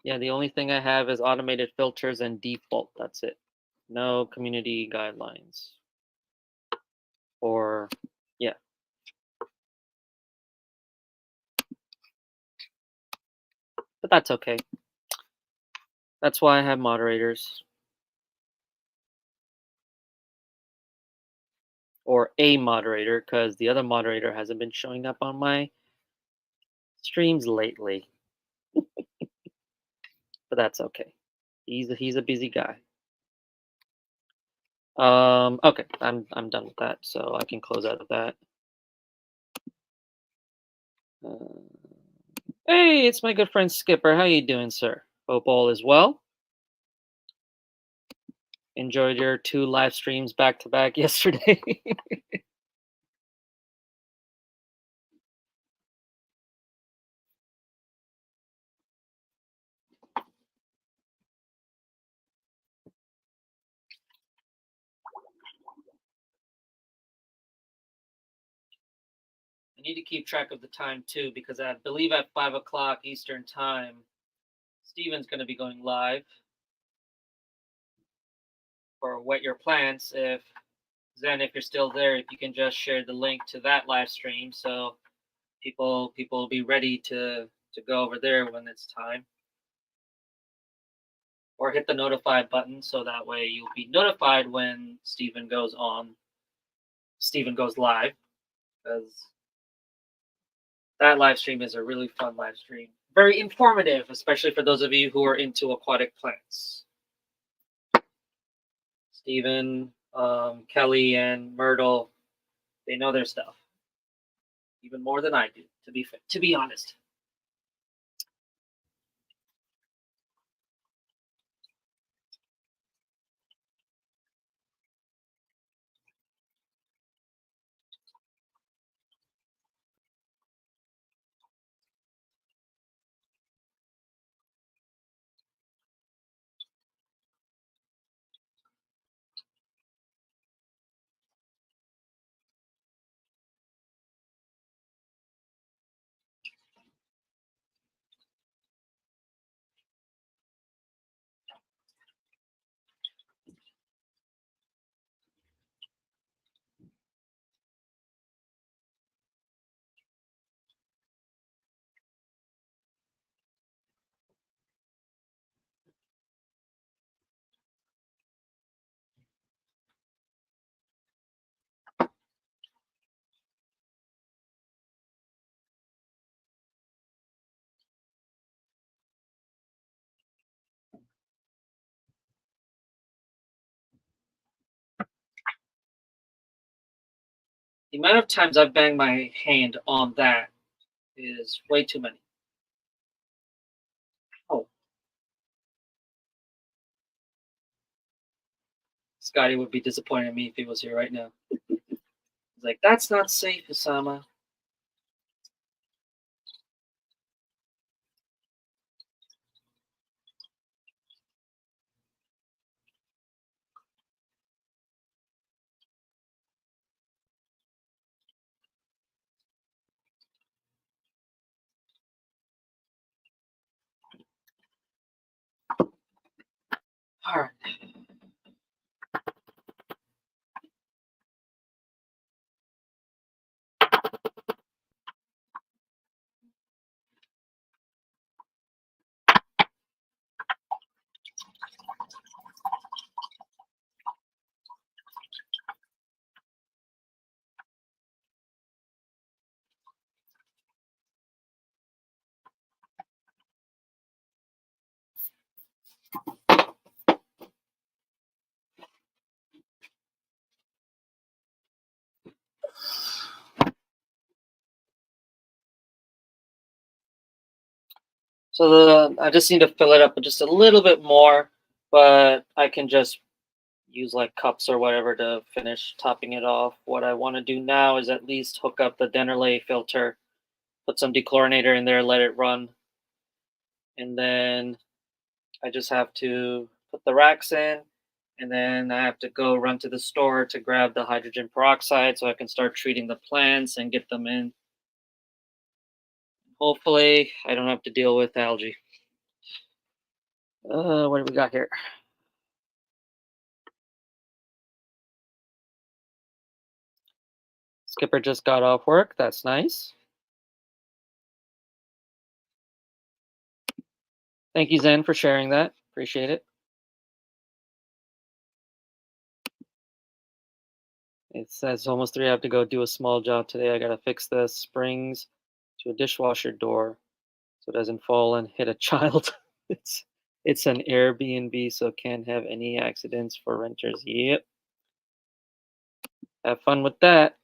Yeah, the only thing I have is automated filters and default. That's it. No community guidelines. Or, yeah. But that's okay. That's why I have moderators. Or a moderator, because the other moderator hasn't been showing up on my streams lately. But that's okay. He's a busy guy. Okay, I'm done with that, so I can close out of that. Hey, it's my good friend Skipper. How you doing, sir? Hope all is well. Enjoyed your 2 live streams back to back yesterday. I need to keep track of the time too, because I believe at 5 o'clock Eastern time, Steven's going to be going live for Wet Your Plants. If Zen, if you're still there, if you can just share the link to that live stream, so people will be ready to go over there when it's time. Or hit the notify button so that way you'll be notified when Steven goes live, because that live stream is a really fun live stream. Very informative, especially for those of you who are into aquatic plants. Steven, Kelly, and Myrtle, they know their stuff. even more than I do, to be honest. The amount of times I've banged my hand on that is way too many. Oh, Scotty would be disappointed in me if he was here right now. He's like, that's not safe, Osama. All right. So I just need to fill it up with just a little bit more, but I can just use like cups or whatever to finish topping it off. What I want to do now is at least hook up the Dennerley filter, put some dechlorinator in there, let it run, and then I just have to put the racks in, and then I have to go run to the store to grab the hydrogen peroxide so I can start treating the plants and get them in. Hopefully, I don't have to deal with algae. What do we got here? Skipper just got off work. That's nice. Thank you, Zen, for sharing that. Appreciate it. It says almost 3. I have to go do a small job today. I gotta fix the springs to a dishwasher door so it doesn't fall and hit a child. it's it's an Airbnb, so can't have any accidents for renters. Yep. Have fun with that.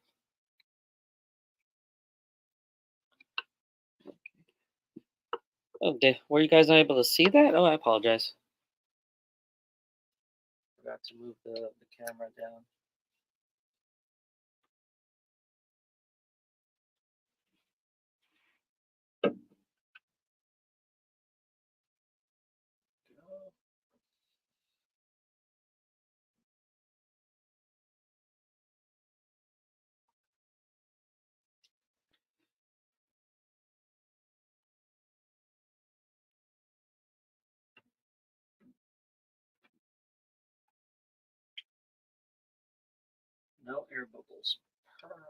Oh, were you guys not able to see that? Oh, I apologize. Forgot to move the camera down. No air bubbles. Perfect.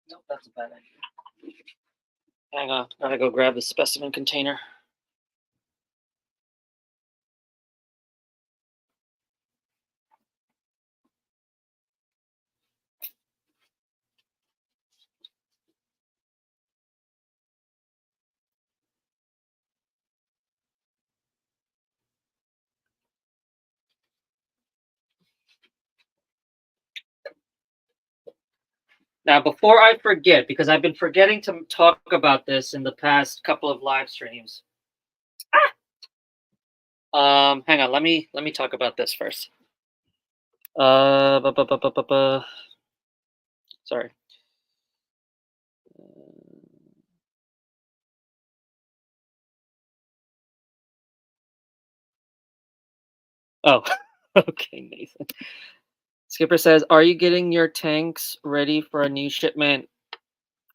Nope, that's a bad idea. Hang on, gotta go grab the specimen container. Now, before I forget, because I've been forgetting to talk about this in the past couple of live streams. Hang on. Let me talk about this first. Sorry. Oh, okay, Nathan. Skipper says, "Are you getting your tanks ready for a new shipment?"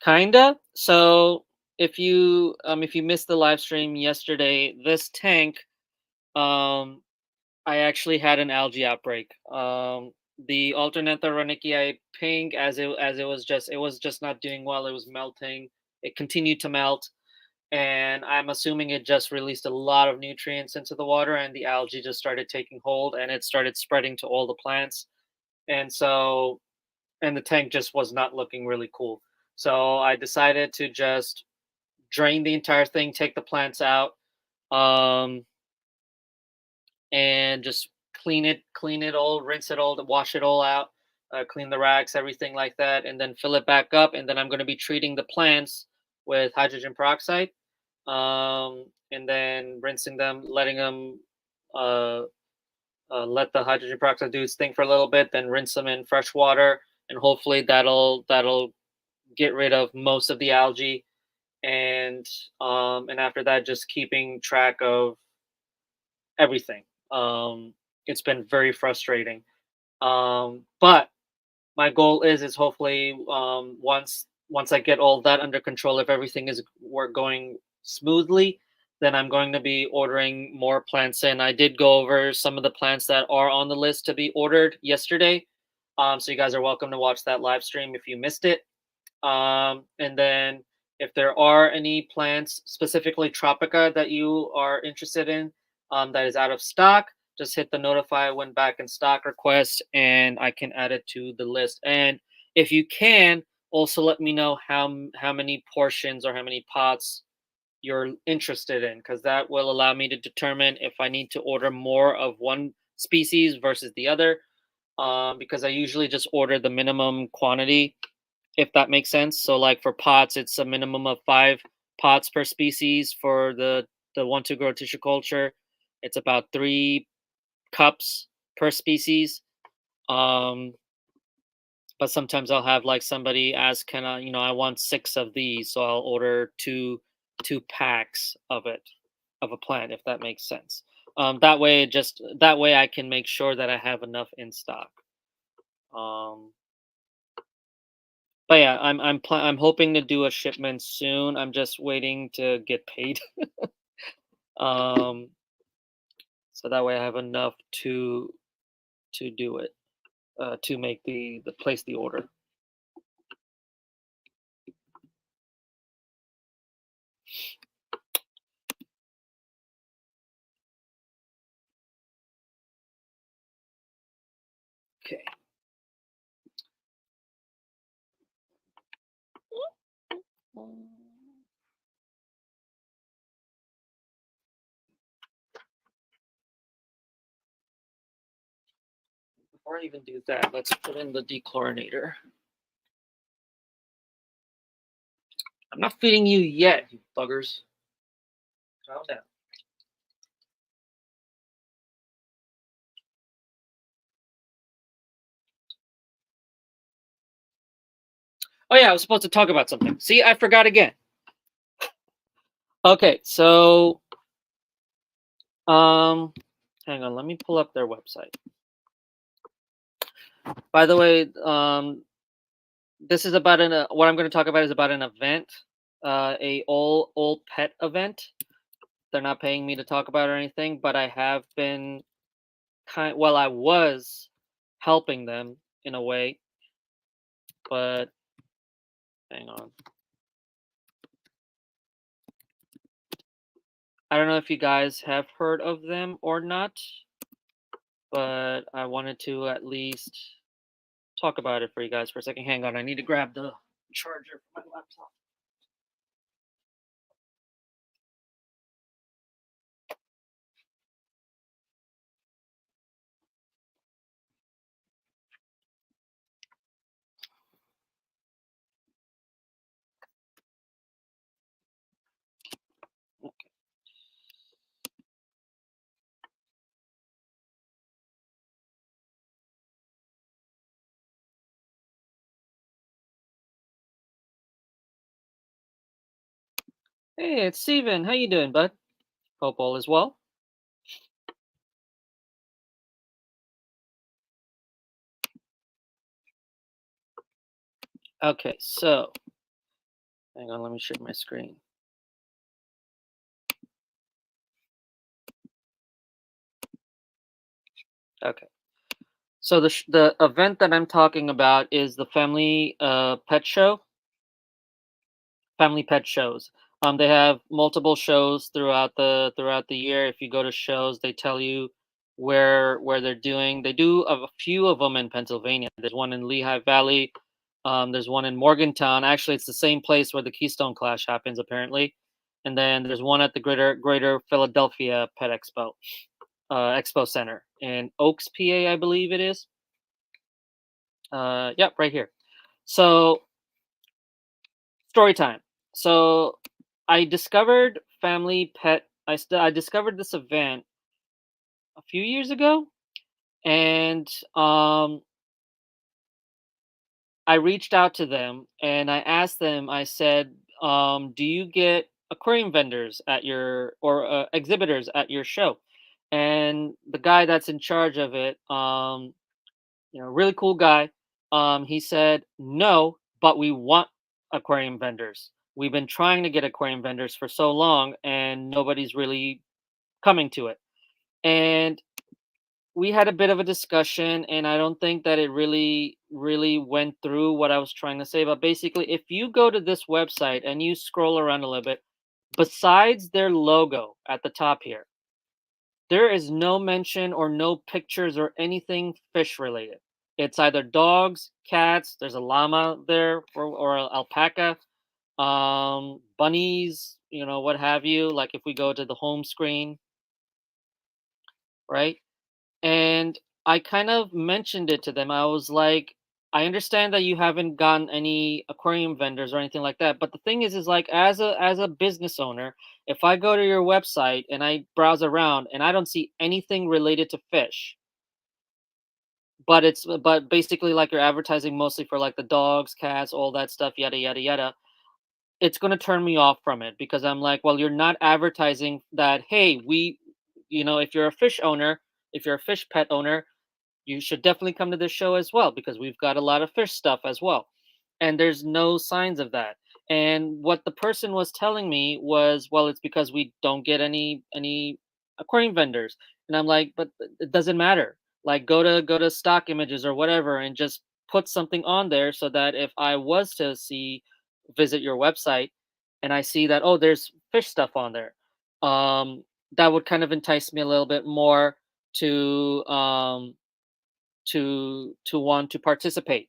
Kinda. So if you missed the live stream yesterday, this tank, um I actually had an algae outbreak. The Alternate Ronickii pink, as it was just not doing well. It was melting. It continued to melt, and I'm assuming it just released a lot of nutrients into the water, and the algae just started taking hold, and it started spreading to all the plants. And so, and the tank just was not looking really cool. So I decided to just drain the entire thing, take the plants out. Um, and just clean it all, rinse it all, wash it all out, clean the racks, everything like that, and then fill it back up. And then I'm going to be treating the plants with hydrogen peroxide, and then rinsing them, letting them uh, let the hydrogen peroxide do its thing for a little bit, then rinse them in fresh water, and hopefully that'll get rid of most of the algae. And after that, just keeping track of everything. It's been very frustrating. But my goal is hopefully, once I get all that under control, if everything is going smoothly, then I'm going to be ordering more plants in. I did go over some of the plants that are on the list to be ordered yesterday. So you guys are welcome to watch that live stream if you missed it. And then if there are any plants, specifically Tropica, that you are interested in, that is out of stock, just hit the notify when back in stock request, and I can add it to the list. And if you can, also let me know how many portions or how many pots you're interested in, because that will allow me to determine if I need to order more of one species versus the other. Because I usually just order the minimum quantity, if that makes sense. So like for pots, it's a minimum of 5 pots per species. For the one to grow tissue culture, it's about 3 cups per species. Um, but sometimes I'll have like somebody ask, "Can I want 6 of these?" So I'll order two packs of it, of a plant, if that makes sense. That way I can make sure that I have enough in stock. Um, But yeah, I'm hoping to do a shipment soon. I'm just waiting to get paid. um, so that way I have enough to do it, to make the place the order. Okay. Before I even do that, let's put in the dechlorinator. I'm not feeding you yet, you buggers. Calm down. Oh yeah, I was supposed to talk about something. See, I forgot again. Okay, so hang on, let me pull up their website. By the way, this is about what I'm going to talk about is about an event, a all pet event. They're not paying me to talk about it or anything, but I have been I was helping them in a way, but hang on. I don't know if you guys have heard of them or not, but I wanted to at least talk about it for you guys for a second. Hang on, I need to grab the charger for my laptop. Hey, it's Steven. How you doing, bud? Hope all is well. Okay, so hang on, let me share my screen. Okay, so the event that I'm talking about is the family pet shows. They have multiple shows throughout the year. If you go to shows, they tell you where they're doing. They do a few of them in Pennsylvania. There's one in Lehigh Valley. There's one in Morgantown. Actually, it's the same place where the Keystone Clash happens, apparently. And then there's one at the Greater Philadelphia Pet Expo Center in Oaks, PA, I believe it is. Yep, right here. So story time. So I discovered family pet. I discovered this event a few years ago, and I reached out to them and I asked them. I said, "Do you get aquarium vendors at your or exhibitors at your show?" And the guy that's in charge of it, really cool guy. He said, "No, but we want aquarium vendors. We've been trying to get aquarium vendors for so long, and nobody's really coming to it." And we had a bit of a discussion, and I don't think that it really went through what I was trying to say. But basically, if you go to this website and you scroll around a little bit, besides their logo at the top here, there is no mention or no pictures or anything fish related. It's either dogs, cats, there's a llama there or an alpaca, bunnies, what have you. Like if we go to the home screen, right? And I kind of mentioned it to them. I was like, I understand that you haven't gotten any aquarium vendors or anything like that, but the thing is like as a business owner, if I go to your website and I browse around and I don't see anything related to fish, but basically like you're advertising mostly for like the dogs, cats, all that stuff, yada yada yada, it's going to turn me off from it because I'm like, well, you're not advertising that, hey, if you're a fish owner, if you're a fish pet owner, you should definitely come to this show as well because we've got a lot of fish stuff as well. And there's no signs of that. And what the person was telling me was, well, it's because we don't get any aquarium vendors. And I'm like, but it doesn't matter. Like go to stock images or whatever and just put something on there so that if I was to visit your website and I see that, oh, there's fish stuff on there. Um that would kind of entice me a little bit more to want to participate.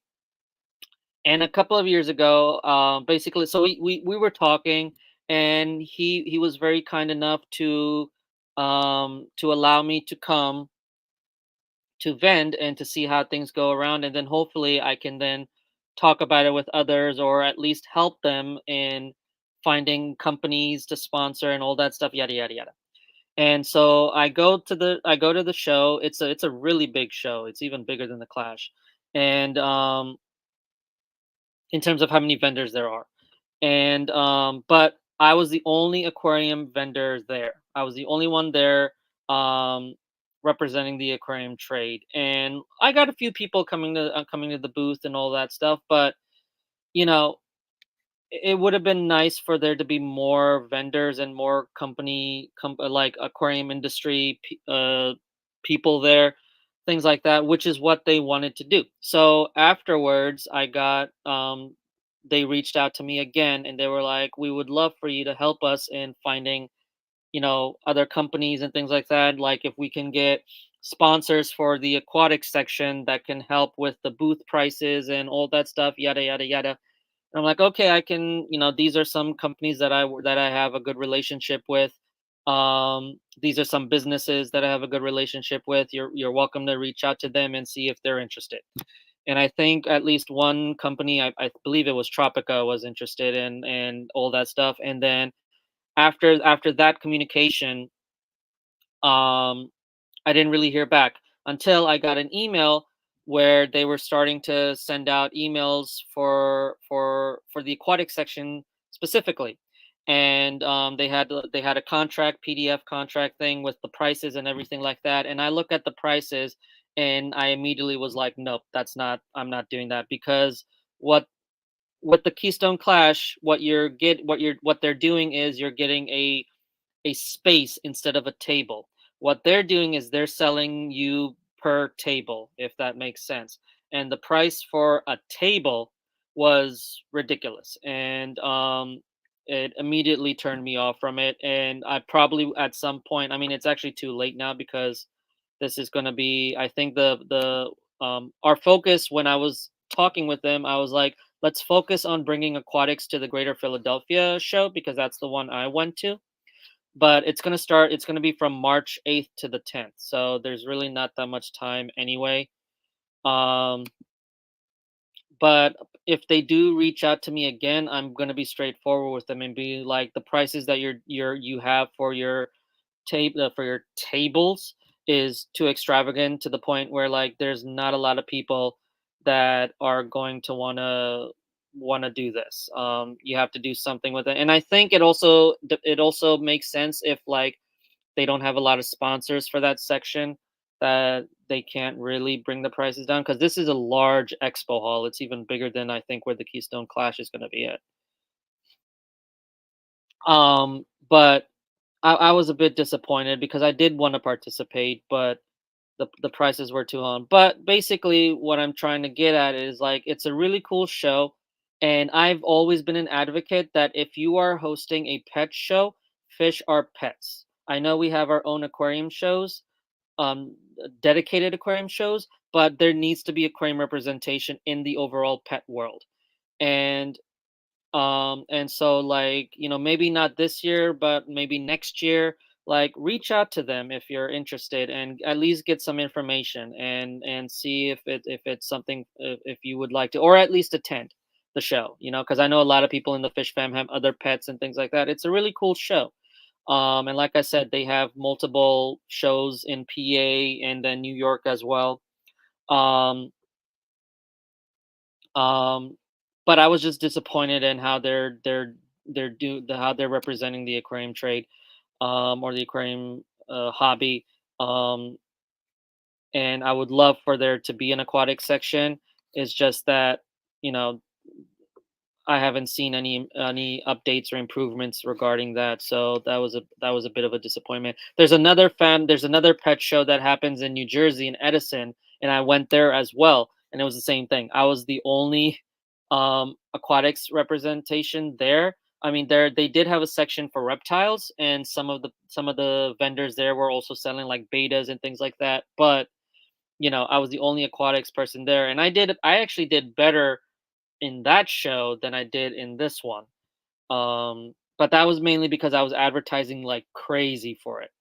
And a couple of years ago, basically, so we were talking, and he was very kind enough to allow me to come to vend and to see how things go around, and then hopefully I can then talk about it with others or at least help them in finding companies to sponsor and all that stuff, yada yada yada. And so I go to the show. It's a really big show. It's even bigger than the Clash. And in terms of how many vendors there are. And but I was the only aquarium vendor there. I was the only one there representing the aquarium trade. And I got a few people coming to the booth and all that stuff, but you know, it would have been nice for there to be more vendors and more like aquarium industry people there, things like that, which is what they wanted to do. So afterwards I got they reached out to me again and they were like, we would love for you to help us in finding other companies and things like that, like if we can get sponsors for the aquatic section that can help with the booth prices and all that stuff, yada yada yada. And I'm like, okay, I can, these are some companies that I have a good relationship with. These are some businesses that I have a good relationship with. You're welcome to reach out to them and see if they're interested. And I think at least one company, I believe it was Tropica, was interested in and all that stuff. And then after that communication, um, I didn't really hear back until I got an email where they were starting to send out emails for the aquatic section specifically. and they had a contract PDF contract thing with the prices and everything like that. And I look at the prices, and I immediately was like, nope, that's not. I'm not doing that because what with the Keystone Clash, what they're doing is you're getting a space instead of a table. What they're doing is they're selling you per table, if that makes sense. And the price for a table was ridiculous. And it immediately turned me off from it. And I probably at some point, I mean, it's actually too late now because this is going to be, I think our focus when I was talking with them, I was like, let's focus on bringing aquatics to the Greater Philadelphia show because that's the one I went to, but it's going to be from March 8th to the 10th. So there's really not that much time anyway. Um but if they do reach out to me again, I'm going to be straightforward with them and be like, the prices that you have for your for your tables is too extravagant to the point where like there's not a lot of people that are going to want to do this. You have to do something with it, and I think it also makes sense if like they don't have a lot of sponsors for that section, that they can't really bring the prices down because this is a large expo hall. It's even bigger than I think where the Keystone Clash is going to be at. But I was a bit disappointed because I did want to participate, but the prices were too high. But basically, what I'm trying to get at is like it's a really cool show, and I've always been an advocate that if you are hosting a pet show, fish are pets. I know we have our own aquarium shows, dedicated aquarium shows, but there needs to be aquarium representation in the overall pet world. And and so like, maybe not this year, but maybe next year, like reach out to them if you're interested and at least get some information and see if it's something, if you would like to, or at least attend the show, because I know a lot of people in the fish fam have other pets and things like that. It's a really cool show. And like I said, they have multiple shows in PA and then New York as well. Um, um, but I was just disappointed in how how they're representing the aquarium trade, or the aquarium hobby. Um, and I would love for there to be an aquatic section. It's just that, you know I haven't seen any updates or improvements regarding that, so that was a bit of a disappointment. There's another pet show that happens in New Jersey in Edison, and I went there as well, and it was the same thing. I was the only aquatics representation there. I mean, they did have a section for reptiles, and some of the vendors there were also selling like betas and things like that. But I was the only aquatics person there, and I actually did better in that show than I did in this one. But that was mainly because I was advertising like crazy for it,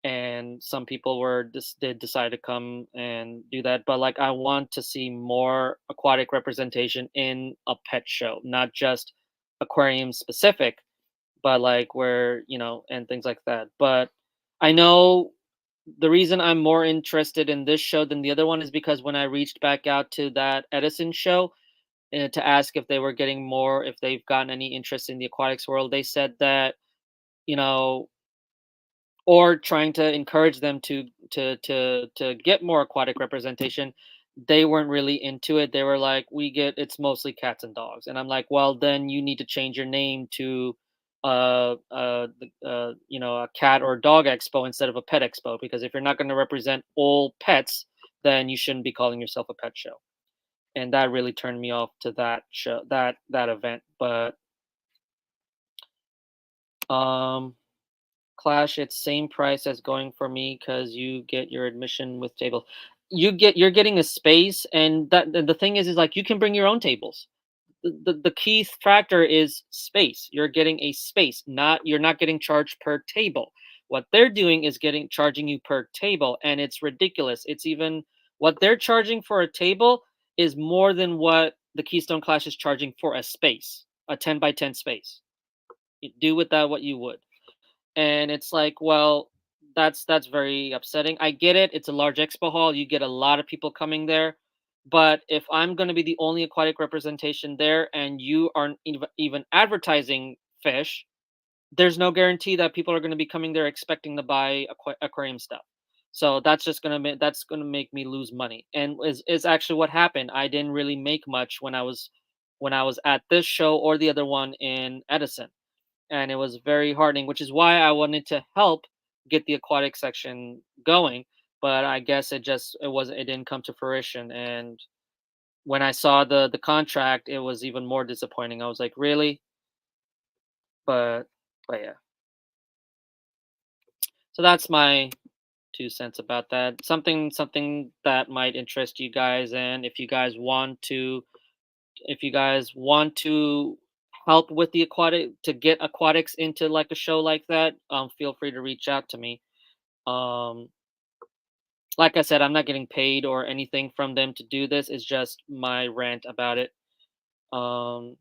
and some people did decide to come and do that. But like, I want to see more aquatic representation in a pet show, not just aquarium specific, but like where and things like that. But I know the reason I'm more interested in this show than the other one is because when I reached back out to that Edison show, to ask if they were getting more, if they've gotten any interest in the aquatics world, they said that, you know, or trying to encourage them to get more aquatic representation. They weren't really into it. They were like, we get it's mostly cats and dogs, and I'm like, well, then you need to change your name to a cat or dog expo instead of a pet expo, because if you're not going to represent all pets, then you shouldn't be calling yourself a pet show. And that really turned me off to that show, that event. But um Clash, it's same price as going for me because you get your admission with table. You're getting a space, and the thing is like you can bring your own tables. The key factor is space. You're getting a space, not you're not getting charged per table. What they're doing is getting charging you per table, and it's ridiculous. It's even what they're charging for a table is more than what the Keystone Clash is charging for a space, a 10 by 10 space. You do with that what you would. And it's like, well, that's very upsetting. I get it. It's a large expo hall. You get a lot of people coming there. But if I'm going to be the only aquatic representation there and you aren't even advertising fish, there's no guarantee that people are going to be coming there expecting to buy aquarium stuff. So that's just that's gonna make me lose money. And is actually what happened. I didn't really make much when I was at this show or the other one in Edison, and it was very heartening, which is why I wanted to help get the aquatic section going. But I guess it didn't come to fruition. And when I saw the contract, it was even more disappointing. I was like, really? But yeah. So that's my 2 cents about that. Something that might interest you guys, and if you guys want to help with the aquatic to get aquatics into like a show like that, feel free to reach out to me. Um, like I said, I'm not getting paid or anything from them to do this. It's just my rant about it. Um,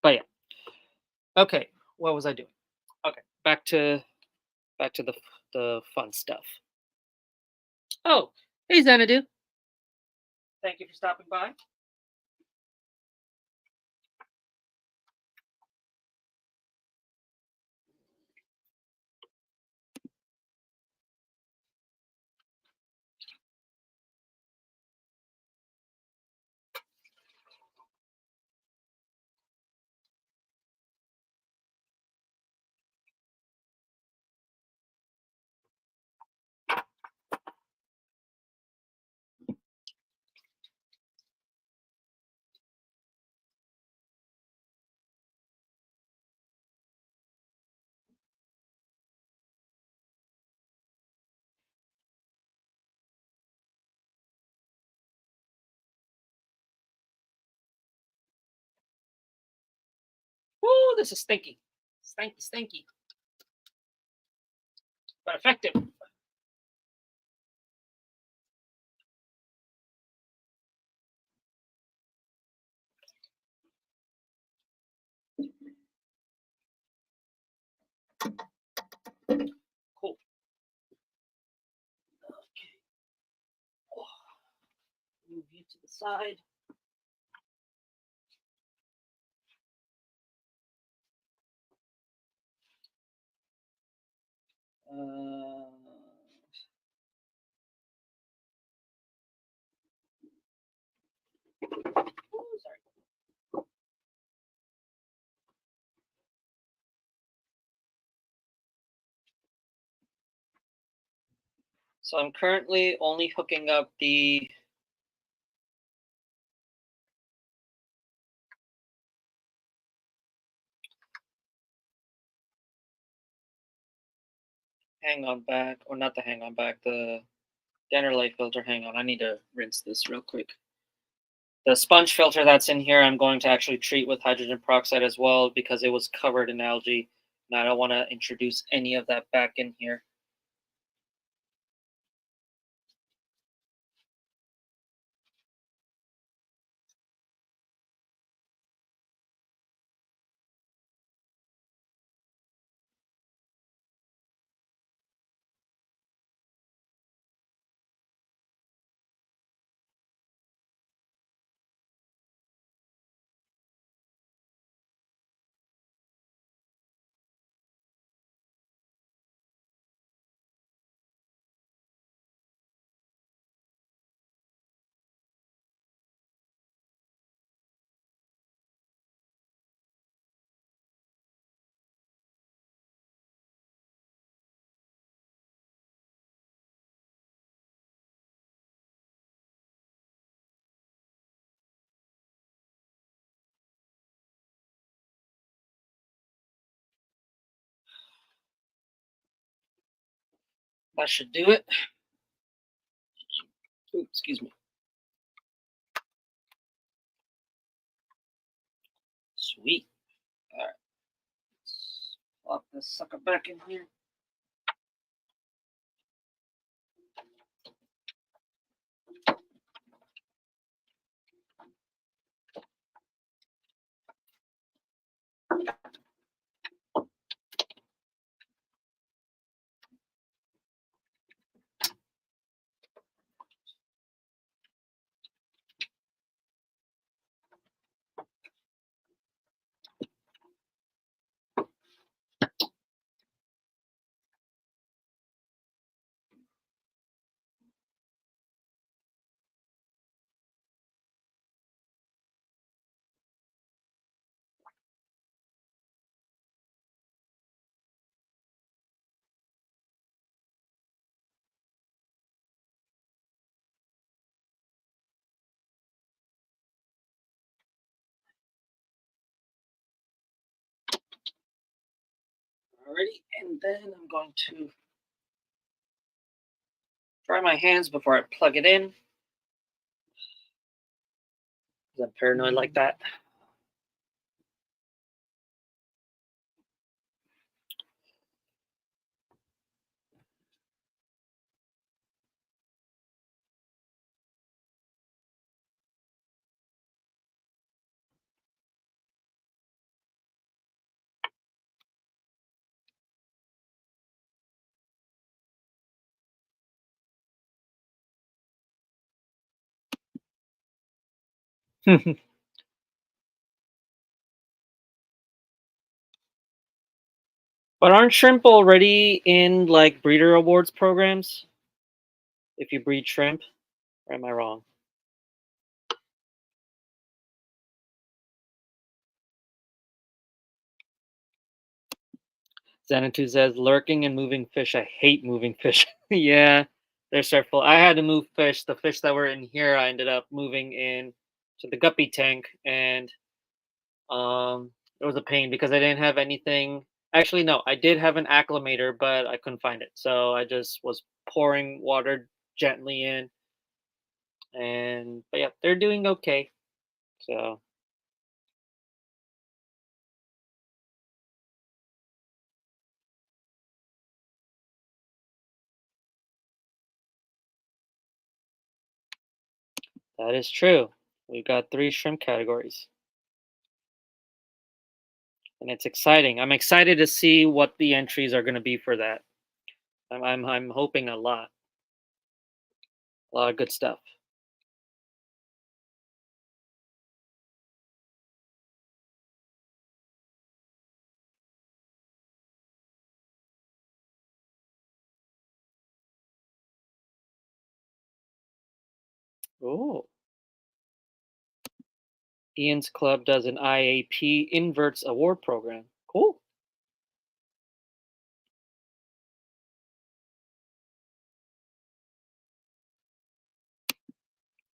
but yeah, okay. What was I doing? Okay, back to the fun stuff. Oh, hey Xanadu. Thank you for stopping by. Woo, this is stinky. Stinky, stinky, but effective. Cool. Okay. Move you to the side. Uh, sorry. So I'm currently only hooking up the hang on back, or not the hang on back, the Denner light filter. Hang on, I need to rinse this real quick. The sponge filter that's in here, I'm going to actually treat with hydrogen peroxide as well because it was covered in algae, and I don't want to introduce any of that back in here. That should do it. Ooh, excuse me. Sweet. All right. Let's plop this sucker back in here. Alrighty, and then I'm going to dry my hands before I plug it in. I'm paranoid like that. But aren't shrimp already in like breeder awards programs? If you breed shrimp, or am I wrong? Xanatu says lurking and moving fish. I hate moving fish. Yeah, they're circle. I had to move fish. The fish that were in here, I ended up moving in to the guppy tank, and it was a pain because I didn't have anything. Actually, no, I did have an acclimator, but I couldn't find it. So I just was pouring water gently in, and but yeah, they're doing okay. So that is true. We've got three shrimp categories, and it's exciting. I'm excited to see what the entries are going to be for that. I'm hoping a lot of good stuff. Oh, Ian's club does an IAP inverts award program. Cool.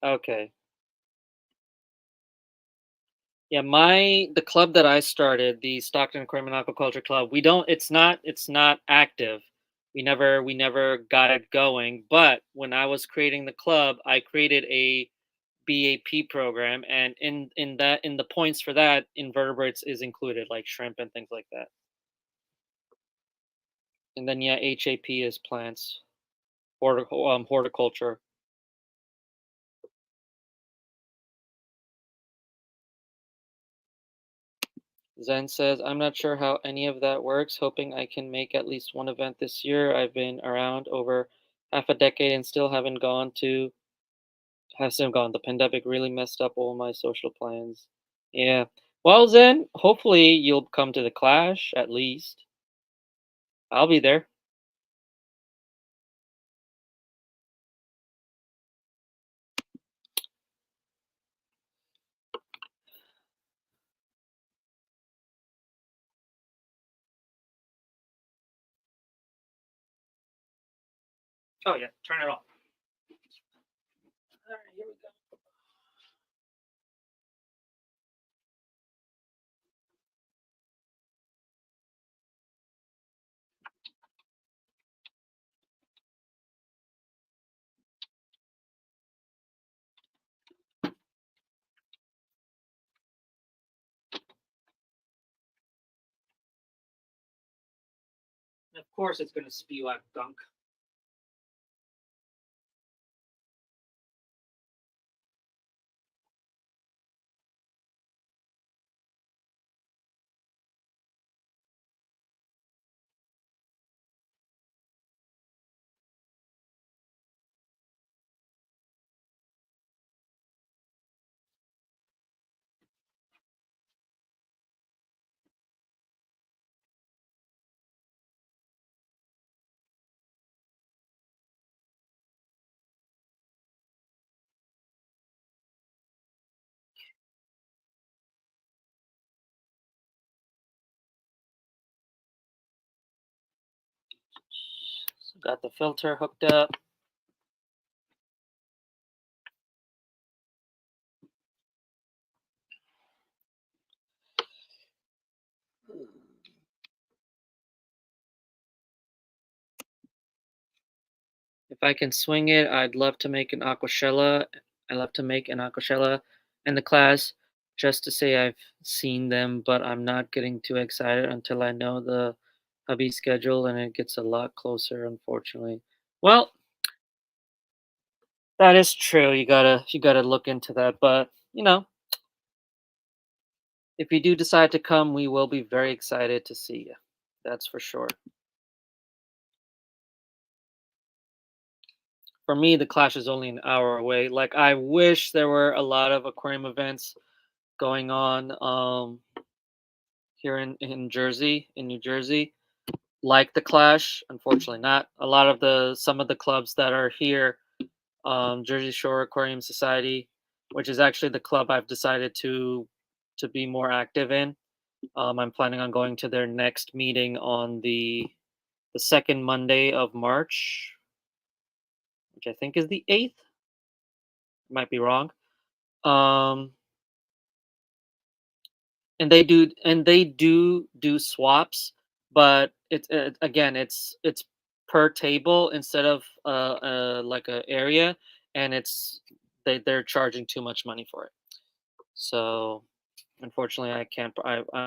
Okay. Yeah, the club that I started, the Stockton Aquarium and Aquaculture Club, we don't it's not active. We never got it going, but when I was creating the club, I created a BAP program, and in the points for that, invertebrates is included like shrimp and things like that. And then yeah, HAP is plants, horticulture. Zen says, I'm not sure how any of that works, hoping I can make at least one event this year. I've been around over half a decade and still haven't gone to have still gone. The pandemic really messed up all my social plans. Yeah. Well, Zen, hopefully you'll come to the clash at least. I'll be there. Oh yeah, turn it off. All right, here we go. And of course it's gonna spew out gunk. So got the filter hooked up. If I can swing it, I'd love to make an aquashella. I love to make an aquashella in the class just to say I've seen them, but I'm not getting too excited until I know the hubby schedule and it gets a lot closer, unfortunately. Well, that is true. You gotta look into that. But if you do decide to come, we will be very excited to see you. That's for sure. For me, the Clash is only an hour away. Like I wish there were a lot of aquarium events going on here in Jersey, in New Jersey, like the Clash. Unfortunately, not a lot of the some of the clubs that are here. Jersey Shore Aquarium Society, which is actually the club I've decided to be more active in. I'm planning on going to their next meeting on the second Monday of March, which I think is the 8th. Might be wrong. Um, and they do swaps, but again it's per table instead of like a area, and they're charging too much money for it. So unfortunately, I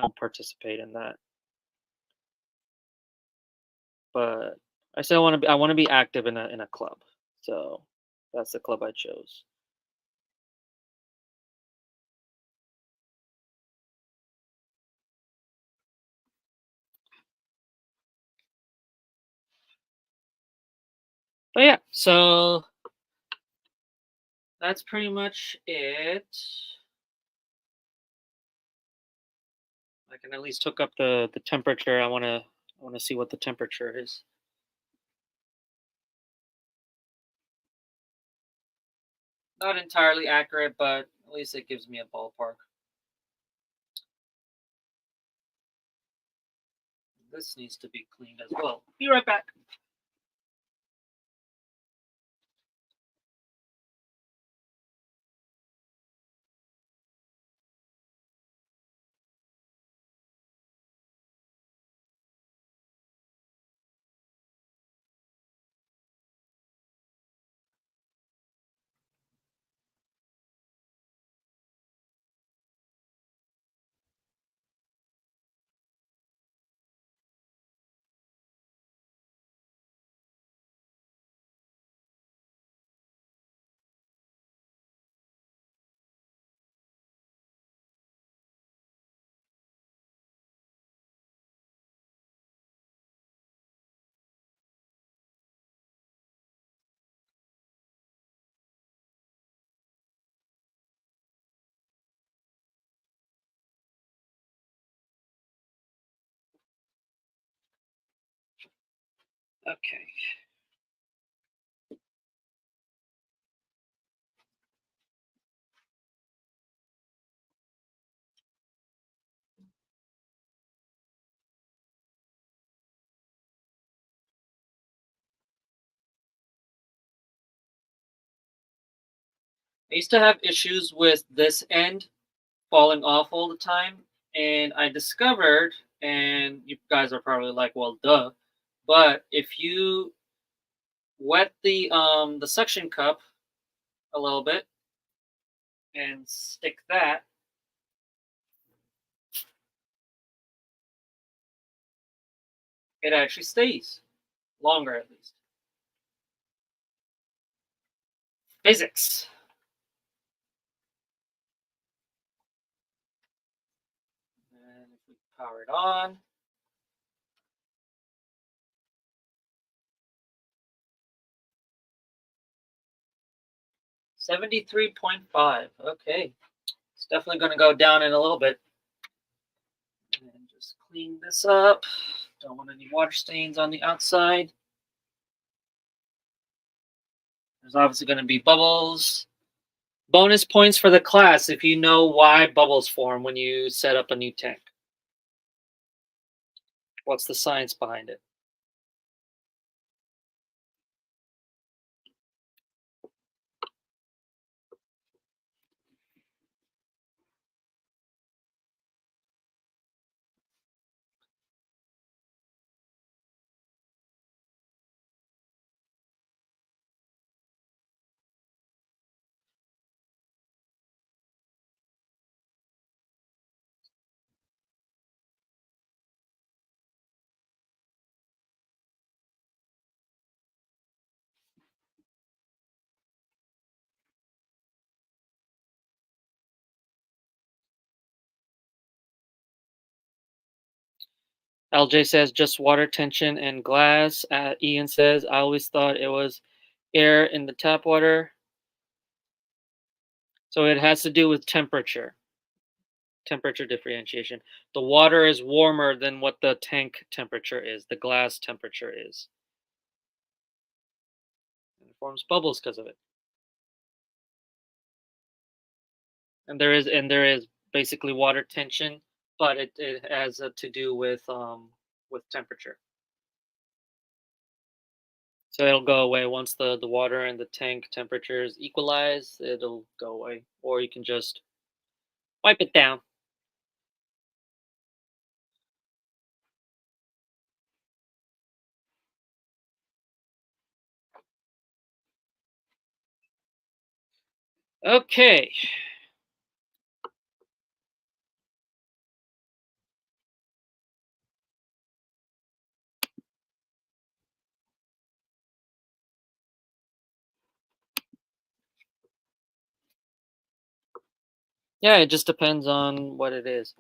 don't participate in that. But I still want to be active in a club. So that's the club I chose. But yeah, so that's pretty much it. I can at least hook up the temperature. I want to see what the temperature is. Not entirely accurate, but at least it gives me a ballpark. This needs to be cleaned as well. Be right back. Okay. I used to have issues with this end falling off all the time, and I discovered, and you guys are probably like, well, duh, but if you wet the suction cup a little bit and stick that, it actually stays longer at least. Physics. And if we power it on, 73.5. Okay. It's definitely going to go down in a little bit. And just clean this up. Don't want any water stains on the outside. There's obviously going to be bubbles. Bonus points for the class if you know why bubbles form when you set up a new tank. What's the science behind it? LJ says just water tension and glass. Ian says I always thought it was air in the tap water. So it has to do with temperature differentiation. The water is warmer than what the tank temperature is, the glass temperature is. And it forms bubbles because of it. And there is basically water tension, but it has to do with temperature. So it'll go away once the water and the tank temperatures equalize, it'll go away. Or you can just wipe it down. Okay. Yeah, it just depends on what it is.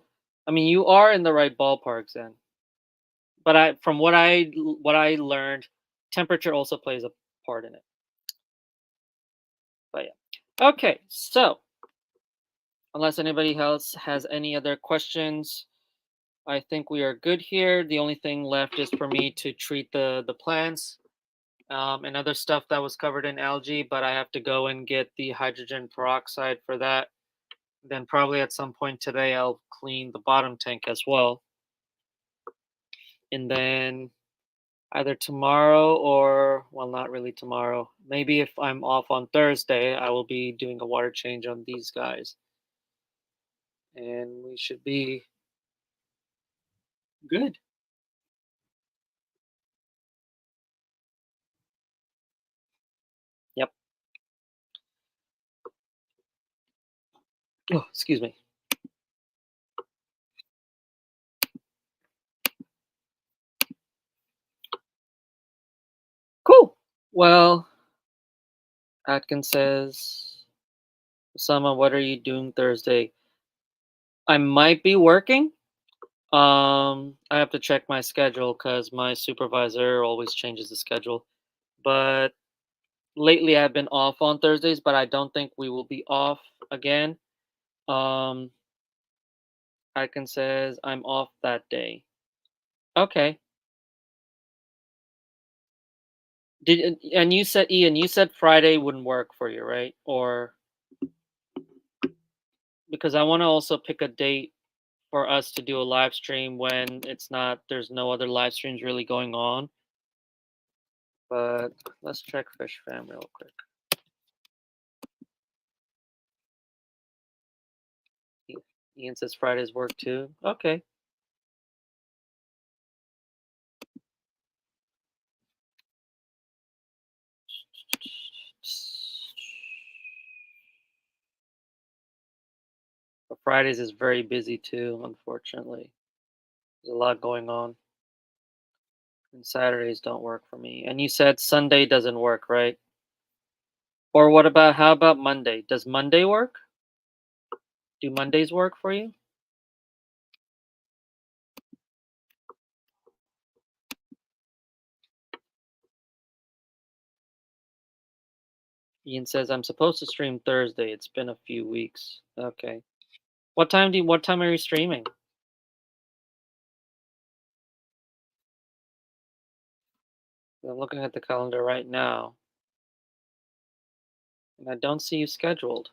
I mean, you are in the right ballpark then. But from what I learned, temperature also plays a part in it. But yeah. Okay, so unless anybody else has any other questions, I think we are good here. The only thing left is for me to treat the plants and other stuff that was covered in algae, but I have to go and get the hydrogen peroxide for that. Then probably at some point today I'll clean the bottom tank as well. And then either tomorrow or, well, not really tomorrow. Maybe if I'm off on Thursday, I will be doing a water change on these guys. And we should be good. Yep. Oh, excuse me. Cool. Well, Atkins says, Osama, what are you doing Thursday? I might be working. I have to check my schedule because my supervisor always changes the schedule. But lately I've been off on Thursdays, but I don't think we will be off again. Um, Atkins says I'm off that day. Okay. And you said, Ian, you said Friday wouldn't work for you, right? Or because I want to also pick a date for us to do a live stream when there's no other live streams really going on. But let's check Fish Fam real quick. Ian says Fridays work too. Okay. But Fridays is very busy too, unfortunately. There's a lot going on. And Saturdays don't work for me. And you said Sunday doesn't work, right? Or how about Monday? Does Monday work? Do Mondays work for you? Ian says I'm supposed to stream Thursday. It's been a few weeks. Okay. What time are you streaming? I'm looking at the calendar right now. And I don't see you scheduled.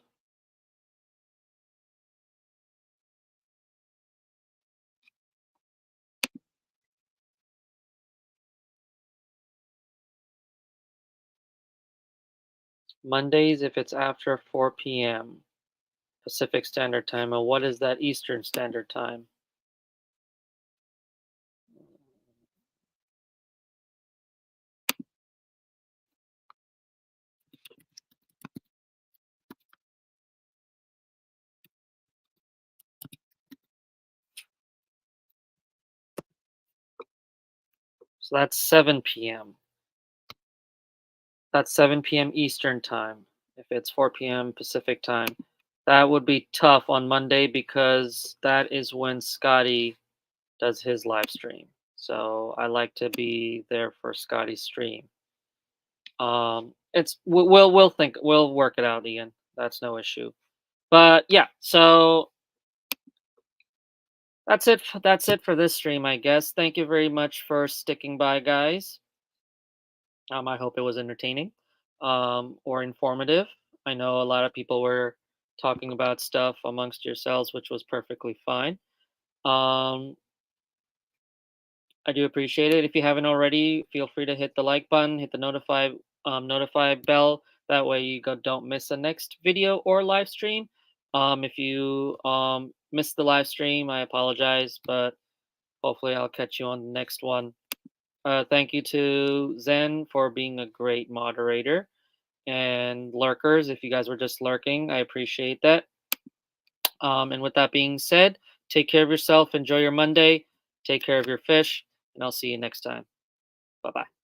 Mondays if it's after 4 p.m. Pacific Standard Time. And what is that Eastern Standard Time? So that's 7 p.m. That's 7 p.m. Eastern Time. If it's 4 p.m. Pacific Time, that would be tough on Monday because that is when Scotty does his live stream. So I like to be there for Scotty's stream. We'll work it out, Ian. That's no issue. But yeah, so that's it for this stream, I guess. Thank you very much for sticking by, guys. I hope it was entertaining, or informative. I know a lot of people were talking about stuff amongst yourselves, which was perfectly fine. Um, I do appreciate it. If you haven't already, feel free to hit the like button, hit the notify bell. That way you don't miss the next video or live stream. If you missed the live stream, I apologize, but hopefully I'll catch you on the next one. Thank you to Zen for being a great moderator, and lurkers, if you guys were just lurking, I appreciate that. And with that being said, take care of yourself, enjoy your Monday, take care of your fish, and I'll see you next time. Bye bye.